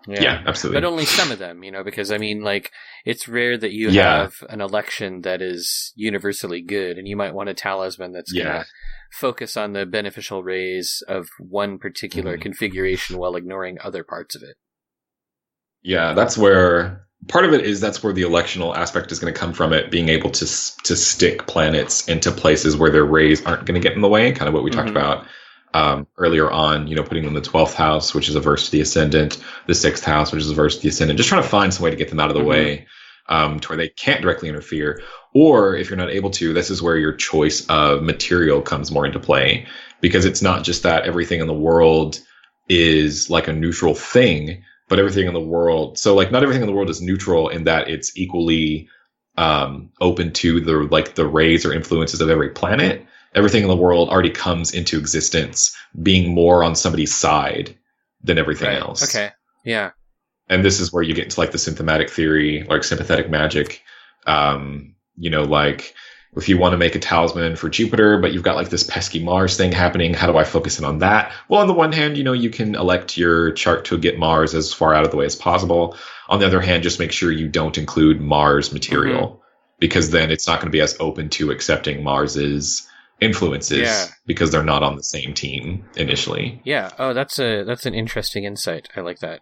Yeah, absolutely. But only some of them, because, it's rare that you have an election that is universally good, and you might want a talisman that's going to focus on the beneficial rays of one particular configuration while ignoring other parts of it. Yeah, that's where the electional aspect is going to come from, it being able to stick planets into places where their rays aren't going to get in the way, kind of what we talked about earlier on, putting them in the 12th house, which is averse to the ascendant, the 6th house, which is averse to the ascendant, just trying to find some way to get them out of the way to where they can't directly interfere. Or if you're not able to, this is where your choice of material comes more into play, because it's not just that everything in the world is like a neutral thing, but everything in the world. So like not everything in the world is neutral in that it's equally open to the rays or influences of every planet. Everything in the world already comes into existence being more on somebody's side than everything else. Okay. Yeah. And this is where you get into like the symptomatic theory, like sympathetic magic. Like if you want to make a talisman for Jupiter, but you've got like this pesky Mars thing happening, how do I focus in on that? Well, on the one hand, you can elect your chart to get Mars as far out of the way as possible. On the other hand, just make sure you don't include Mars material, because then it's not going to be as open to accepting Mars's influences because they're not on the same team initially. Yeah. Oh, that's an interesting insight. I like that.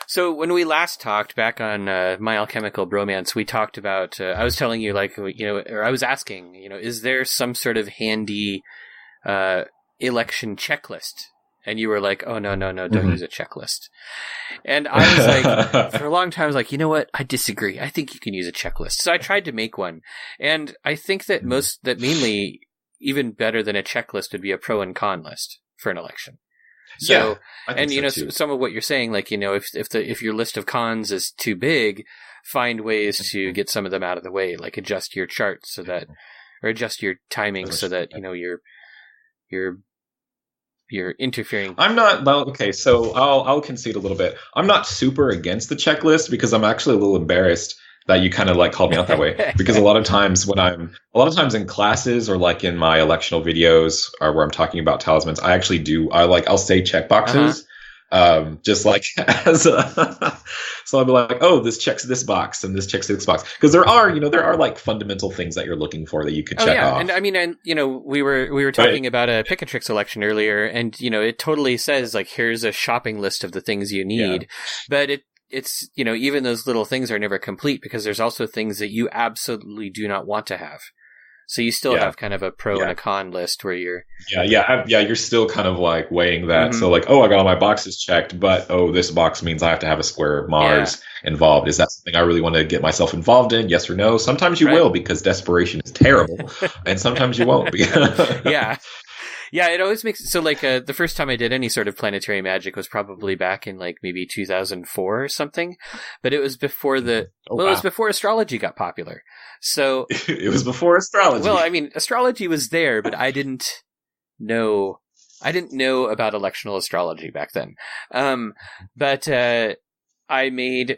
So when we last talked back on My Alchemical Bromance, we talked about, I was telling you, or I was asking, is there some sort of handy election checklist? And you were like, oh, no, don't use a checklist. And I was like, for a long time, I was like, you know what? I disagree. I think you can use a checklist. So I tried to make one. And I think that mainly, even better than a checklist would be a pro and con list for an election. So, some of what you're saying, if your list of cons is too big, find ways to get some of them out of the way, like adjust your chart or adjust your timing so that, you're interfering. I'm not, okay, so I'll concede a little bit. I'm not super against the checklist because I'm actually a little embarrassed that you kind of called me out that way, because a lot of times in classes or in my electional videos or where I'm talking about talismans, I'll say check boxes, just as so I'll be like, oh, this checks this box and this checks this box, because there are fundamental things that you're looking for that you could check off. And we were talking about a Picatrix election earlier, and it totally says here's a shopping list of the things you need, but it's even those little things are never complete, because there's also things that you absolutely do not want to have. So you still have kind of a pro and a con list where you're... you're still kind of weighing that. So I got all my boxes checked, but this box means I have to have a square of Mars involved. Is that something I really want to get myself involved in? Yes or no? Sometimes you will, because desperation is terrible. And sometimes you won't. Yeah, it always makes... So, the first time I did any sort of planetary magic was probably back in, maybe 2004 or something. But it was before it was before astrology got popular. So... It was before astrology. Well, astrology was there, but I didn't know about electional astrology back then. But I made,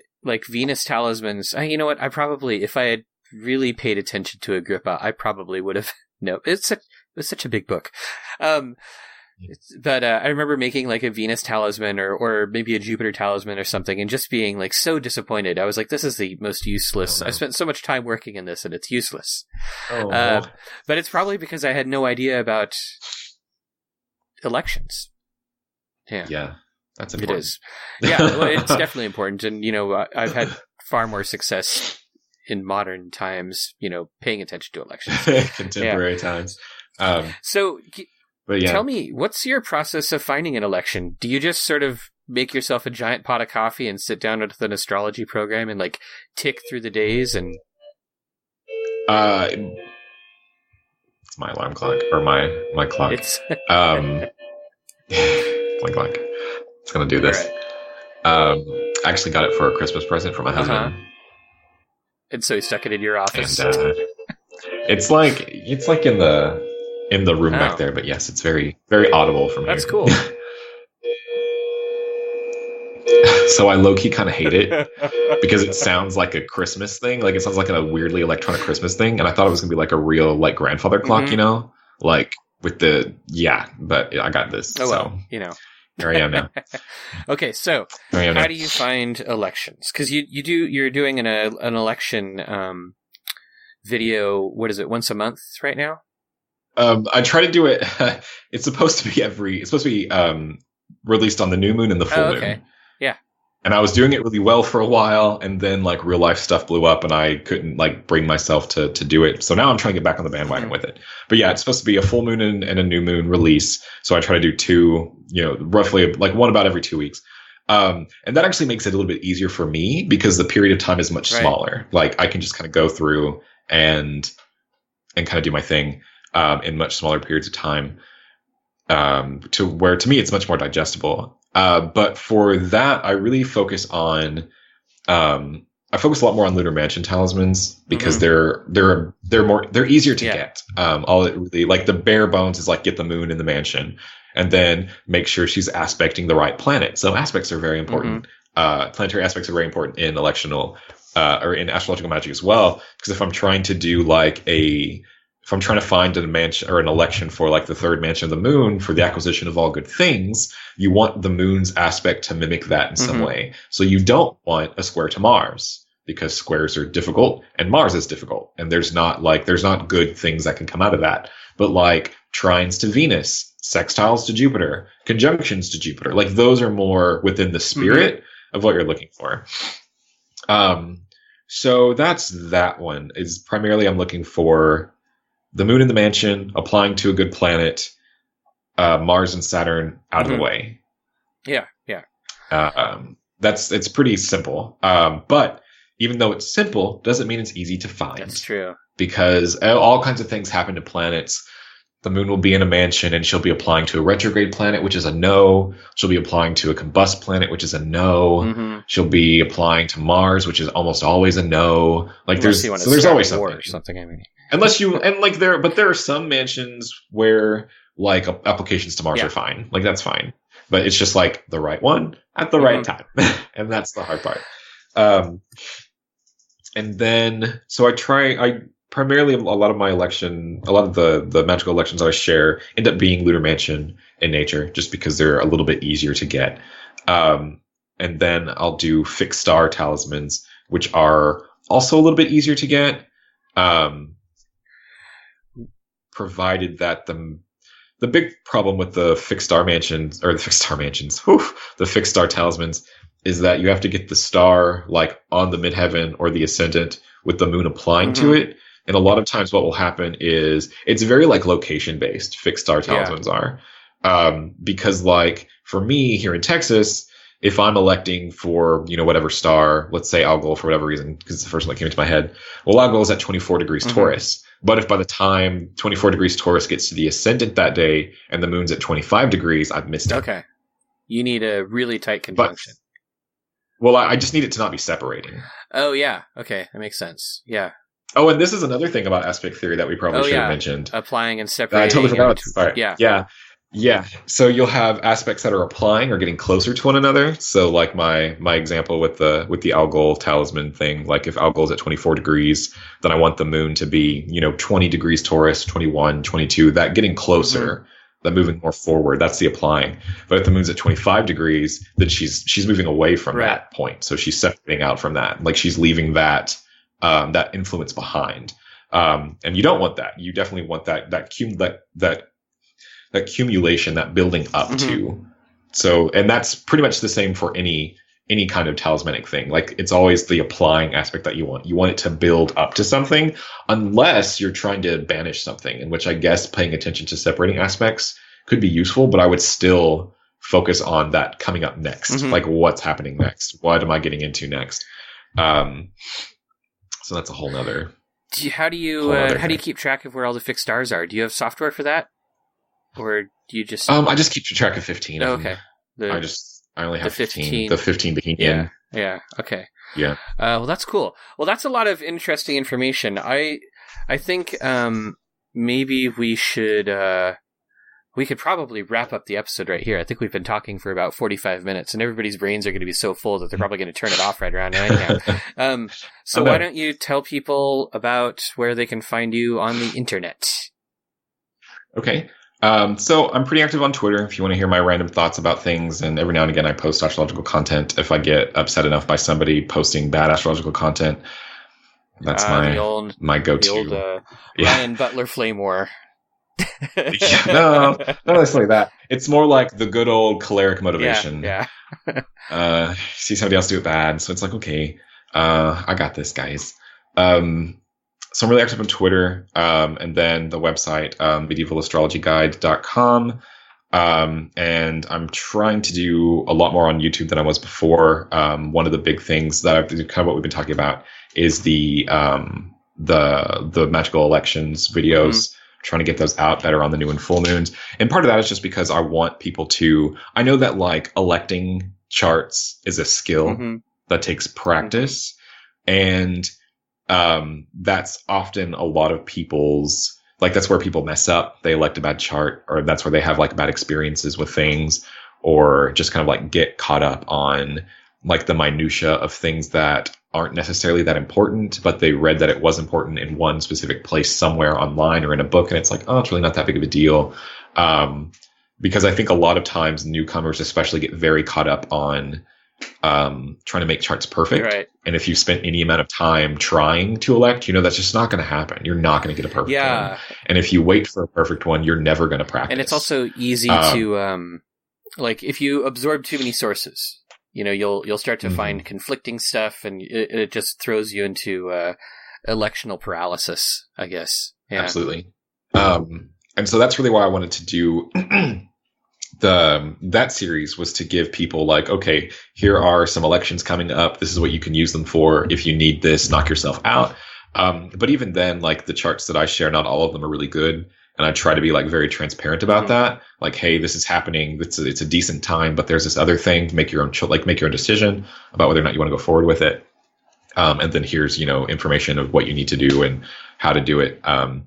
Venus talismans. You know what? I probably, if I had really paid attention to Agrippa, I probably would have... No, it was such a big book. But I remember making a Venus talisman or maybe a Jupiter talisman or something, and just being so disappointed. I was like, this is the most useless. I spent so much time working in this and it's useless. But it's probably because I had no idea about elections. Yeah, that's It important. is. Yeah, well, it's definitely important. And, I've had far more success in modern times, paying attention to elections. Contemporary times. So, But yeah. tell me, what's your process of finding an election? Do you just sort of make yourself a giant pot of coffee and sit down with an astrology program and like tick through the days and... It's my alarm clock or my clock. It's Clink clink. It's gonna do this. Right. I actually got it for a Christmas present for my husband. And so he stuck it in your office. And it's like in the room back there, but yes, it's very, very audible from here. That's cool. So I low-key kind of hate it because it sounds like a Christmas thing. Like it sounds like a weirdly electronic Christmas thing. And I thought it was going to be like a real like grandfather clock, like with but I got this. Oh, well, Here I am now. Okay. So how do you find elections? Cause you're doing an election, video. What is it? Once a month right now? I try to do it. It's supposed to be released on the new moon and the full moon. Yeah. And I was doing it really well for a while, and then like real life stuff blew up, and I couldn't like bring myself to do it. So now I'm trying to get back on the bandwagon with it. But yeah, it's supposed to be a full moon and a new moon release. So I try to do two, roughly like one about every 2 weeks. And that actually makes it a little bit easier for me because the period of time is much smaller. Like I can just kind of go through and kind of do my thing in much smaller periods of time. To where to me it's much more digestible. But for that, I really focus on, I focus a lot more on Lunar Mansion talismans because they're easier to get. All it really, like the bare bones is like get the moon in the mansion and then make sure she's aspecting the right planet. So aspects are very important. Planetary aspects are very important in electional, or in astrological magic as well. Because if I'm trying to do if I'm trying to find a mansion or an election for like the third mansion of the moon for the acquisition of all good things, you want the moon's aspect to mimic that in some way. So you don't want a square to Mars because squares are difficult and Mars is difficult. And there's not good things that can come out of that. But like trines to Venus, sextiles to Jupiter, conjunctions to Jupiter, like those are more within the spirit of what you're looking for. So that's that one is primarily I'm looking for the moon in the mansion, applying to a good planet, Mars and Saturn out of the way. Yeah. It's pretty simple. But even though it's simple, doesn't mean it's easy to find. That's true. Because all kinds of things happen to planets. The moon will be in a mansion and she'll be applying to a retrograde planet, which is a no. She'll be applying to a combust planet, which is a no. She'll be applying to Mars, which is almost always a no. Like there's always something. Or something. I mean. Unless you there are some mansions where like applications to Mars are fine, like that's fine, but it's just like the right one at the right time, and that's the hard part. And then so I primarily a lot of the magical elections I share end up being Lunar Mansion in nature, just because they're a little bit easier to get. And then I'll do fixed star talismans, which are also a little bit easier to get. Provided that the big problem with the fixed star talismans is that you have to get the star like on the midheaven or the ascendant with the moon applying to it. And a lot of times what will happen is it's very like location based fixed star talismans are. Because like for me here in Texas, if I'm electing for, whatever star, let's say Algol for whatever reason, because it's the first one that came into my head. Well, Algol is at 24 degrees Taurus. But if by the time 24 degrees Taurus gets to the ascendant that day and the moon's at 25 degrees, I've missed it. Okay. You need a really tight conjunction. I just need it to not be separating. Oh, yeah. Okay. That makes sense. Yeah. Oh, and this is another thing about aspect theory that we probably should have mentioned. Applying and separating. I totally forgot. Sorry. Yeah. So you'll have aspects that are applying or getting closer to one another. So like my example with the Algol talisman thing, like if Algol is at 24 degrees, then I want the moon to be, 20 degrees Taurus, 21, 22, that getting closer, that moving more forward, that's the applying. But if the moon's at 25 degrees, then she's moving away from that point. So she's separating out from that. Like she's leaving that influence behind. And you don't want that. You definitely want that accumulation, that building up to. So, and that's pretty much the same for any kind of talismanic thing. Like, it's always the applying aspect that you want. You want it to build up to something, unless you're trying to banish something, in which I guess paying attention to separating aspects could be useful, but I would still focus on that coming up next. Like, what's happening next? What am I getting into next? So that's a whole nother. How do you keep track of where all the fixed stars are? Do you have software for that, or do you just? I just keep track of 15. Oh, okay. I only have 15. The 15 being yeah. in. Yeah. Okay. Yeah. Well, that's cool. Well, that's a lot of interesting information. I think maybe we should. We could probably wrap up the episode right here. I think we've been talking for about 45 minutes, and everybody's brains are going to be so full that they're probably going to turn it off right around now. So why don't you tell people about where they can find you on the internet? Okay. So I'm pretty active on Twitter if you want to hear my random thoughts about things. And every now and again, I post astrological content. If I get upset enough by somebody posting bad astrological content, that's my go-to. The old Ryhan Butler flame war. No, not necessarily that. It's more like the good old choleric motivation. Yeah. See somebody else do it bad, so it's like, okay, I got this, guys. So I'm really active on Twitter, and then the website, medievalastrologyguide.com. And I'm trying to do a lot more on YouTube than I was before. One of the big things that kind of what we've been talking about is the magical elections videos. Trying to get those out better on the new and full moons. And part of that is just because I want people to, I know that like electing charts is a skill that takes practice. And that's often a lot of people's, like, that's where people mess up. They elect a bad chart, or that's where they have like bad experiences with things, or just kind of like get caught up on like the minutia of things that aren't necessarily that important, but they read that it was important in one specific place somewhere online or in a book. And it's like, oh, it's really not that big of a deal. Because I think a lot of times newcomers especially get very caught up on trying to make charts perfect. Right. And if you've spent any amount of time trying to elect, that's just not going to happen. You're not going to get a perfect one. And if you wait for a perfect one, you're never going to practice. And it's also easy to, like, if you absorb too many sources, you'll start to find conflicting stuff, and it just throws you into electional paralysis, I guess. Yeah. Absolutely. And so that's really why I wanted to do that series, was to give people like, okay, here are some elections coming up. This is what you can use them for. If you need this, knock yourself out. But even then, like, the charts that I share, not all of them are really good. And I try to be like very transparent about that. Like, hey, this is happening. It's a decent time, but there's this other thing. Make your own decision about whether or not you want to go forward with it. And then here's, information of what you need to do and how to do it to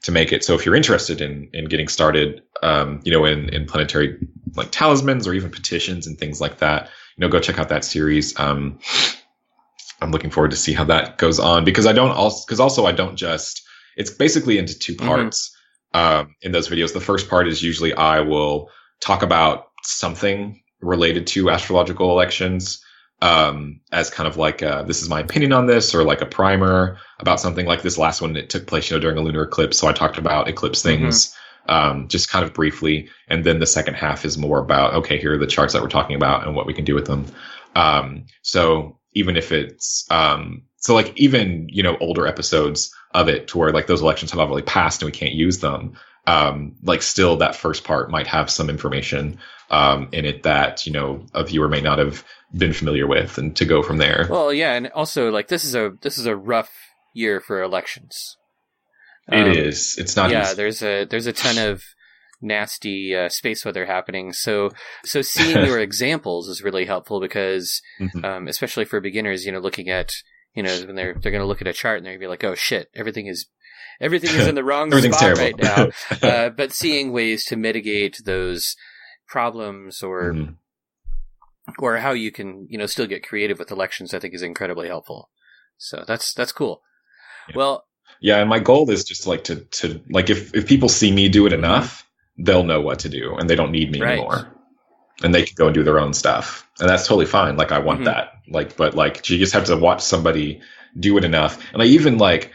make it. So if you're interested in getting started, in planetary like talismans or even petitions and things like that, go check out that series. I'm looking forward to see how that goes on, because I don't just, it's basically into two parts. In those videos. The first part is usually I will talk about something related to astrological elections, as kind of like this is my opinion on this, or like a primer about something. Like this last one, it took place during a lunar eclipse, so I talked about eclipse things just kind of briefly. And then the second half is more about, okay, here are the charts that we're talking about and what we can do with them. So even if it's even older episodes of it, to where like those elections have already passed and we can't use them, like still that first part might have some information in it that a viewer may not have been familiar with, and to go from there. Well, yeah, and also like this is a rough year for elections. It is. It's not. Yeah, easy. there's a ton of nasty space weather happening. So seeing your examples is really helpful, because especially for beginners, looking at when they're going to look at a chart and they're going to be like, oh shit, everything is in the wrong spot terrible right now. But seeing ways to mitigate those problems, or how you can, still get creative with elections, I think is incredibly helpful. So that's cool. Yeah. Well, yeah. And my goal is just like to like, if people see me do it enough, they'll know what to do, and they don't need me anymore. And they can go and do their own stuff. And that's totally fine. Like, I want that. Like, but like, you just have to watch somebody do it enough. And I even make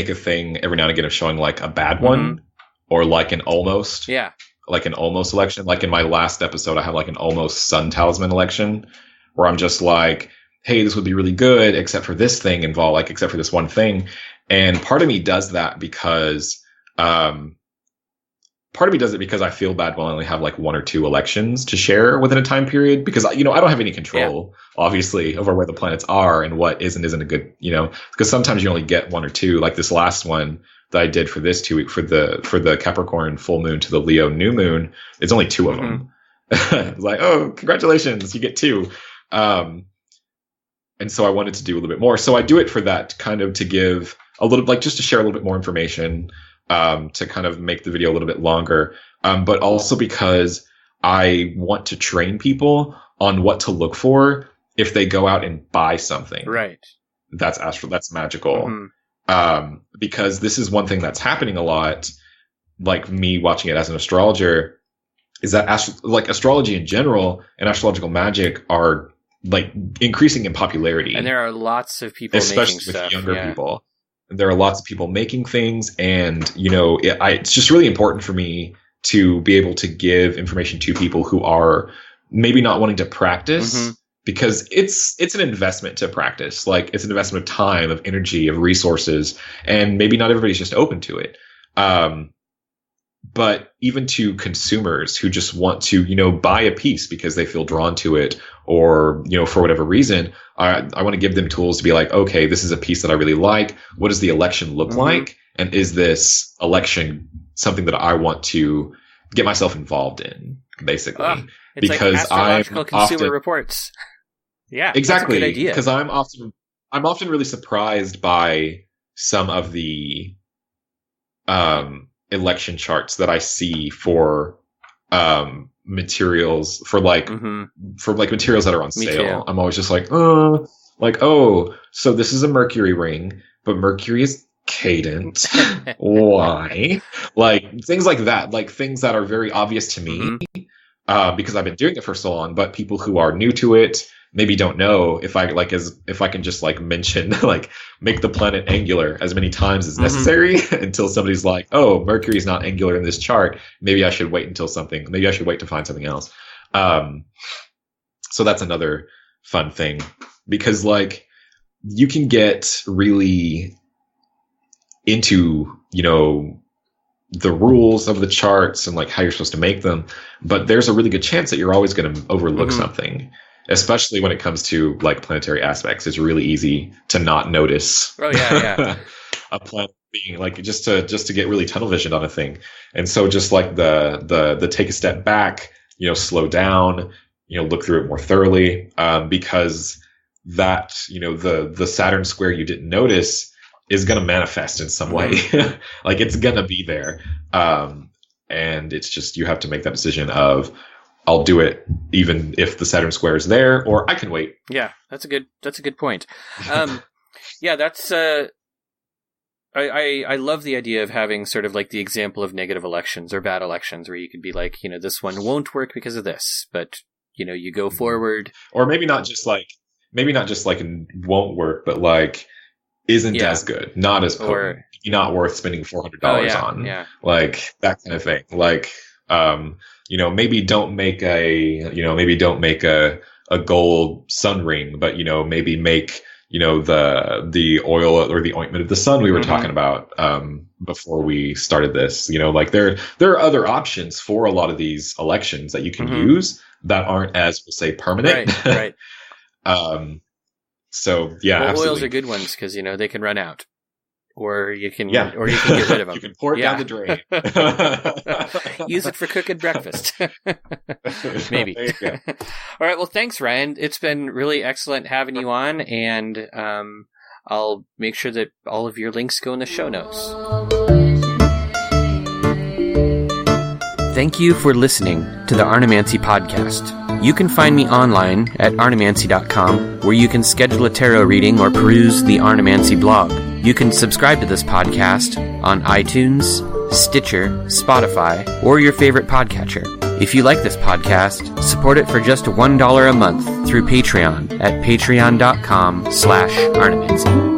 a thing every now and again of showing like a bad one, or like an almost. Yeah. an almost election. Like in my last episode, I have like an almost sun talisman election where I'm just like, hey, this would be really good, except for this thing involved, like except for this one thing. And part of me does that because I feel bad when I only have like 1 or 2 elections to share within a time period, because I don't have any control, obviously, over where the planets are and what is and isn't a good, because sometimes you only get 1 or 2. Like this last one that I did for this 2 week for the Capricorn full moon to the Leo new moon, it's only 2 of them. It's like, oh, congratulations, you get 2. And so I wanted to do a little bit more. So I do it for that, kind of to give a little, like just to share a little bit more information, to kind of make the video a little bit longer, but also because I want to train people on what to look for if they go out and buy something. Right. That's magical. Because this is one thing that's happening a lot, like me watching it as an astrologer, is that astrology in general and astrological magic are like increasing in popularity. And there are lots of people especially making with stuff, younger people. There are lots of people making things, and it's just really important for me to be able to give information to people who are maybe not wanting to practice, because it's an investment to practice. Like it's an investment of time, of energy, of resources, and maybe not everybody's just open to it. But even to consumers who just want to, buy a piece because they feel drawn to it, or, for whatever reason, I want to give them tools to be like, okay, this is a piece that I really like. What does the election look like? And is this election something that I want to get myself involved in, basically? It's because like astrological consumer reports. Yeah, exactly. That's a good idea. Because I'm often really surprised by some of the election charts that I see for materials for materials that are on sale. I'm always just like, so this is a Mercury ring, but Mercury is cadent. Why? Like things like that, like things that are very obvious to me, because I've been doing it for so long, but people who are new to it maybe don't know if I can just like mention, like make the planet angular as many times as necessary until somebody's like, oh, Mercury's not angular in this chart. Maybe I should wait to find something else. So that's another fun thing, because like you can get really into, the rules of the charts and like how you're supposed to make them, but there's a really good chance that you're always going to overlook something. Especially when it comes to like planetary aspects, it's really easy to not notice. Oh yeah. A planet being like just to get really tunnel visioned on a thing, and so just like the take a step back, slow down, look through it more thoroughly, because that the Saturn square you didn't notice is going to manifest in some way, like it's going to be there, and it's just you have to make that decision of, I'll do it even if the Saturn square is there, or I can wait. Yeah, that's a good point. That's I love the idea of having sort of like the example of negative elections or bad elections, where you could be like, this one won't work because of this, but you go forward. Or maybe not just like it won't work, but like isn't as good, not as potent, not worth spending $400 on. Yeah. Like that kind of thing. Like maybe don't make a gold sun ring, but maybe make the oil or the ointment of the sun we were talking about before we started this. Like there are other options for a lot of these elections that you can use that aren't as, we'll say, permanent. Right. So yeah, well, absolutely. Oils are good ones because they can run out. Or you can get rid of them. You can pour it down the drain. Use it for cooking breakfast. Maybe. There you go. All right. Well, thanks, Ryan. It's been really excellent having you on, and I'll make sure that all of your links go in the show notes. Thank you for listening to the Arnemancy podcast. You can find me online at arnemancy.com, where you can schedule a tarot reading or peruse the Arnemancy blog. You can subscribe to this podcast on iTunes, Stitcher, Spotify, or your favorite podcatcher. If you like this podcast, support it for just $1 a month through Patreon at patreon.com/Arnemancy.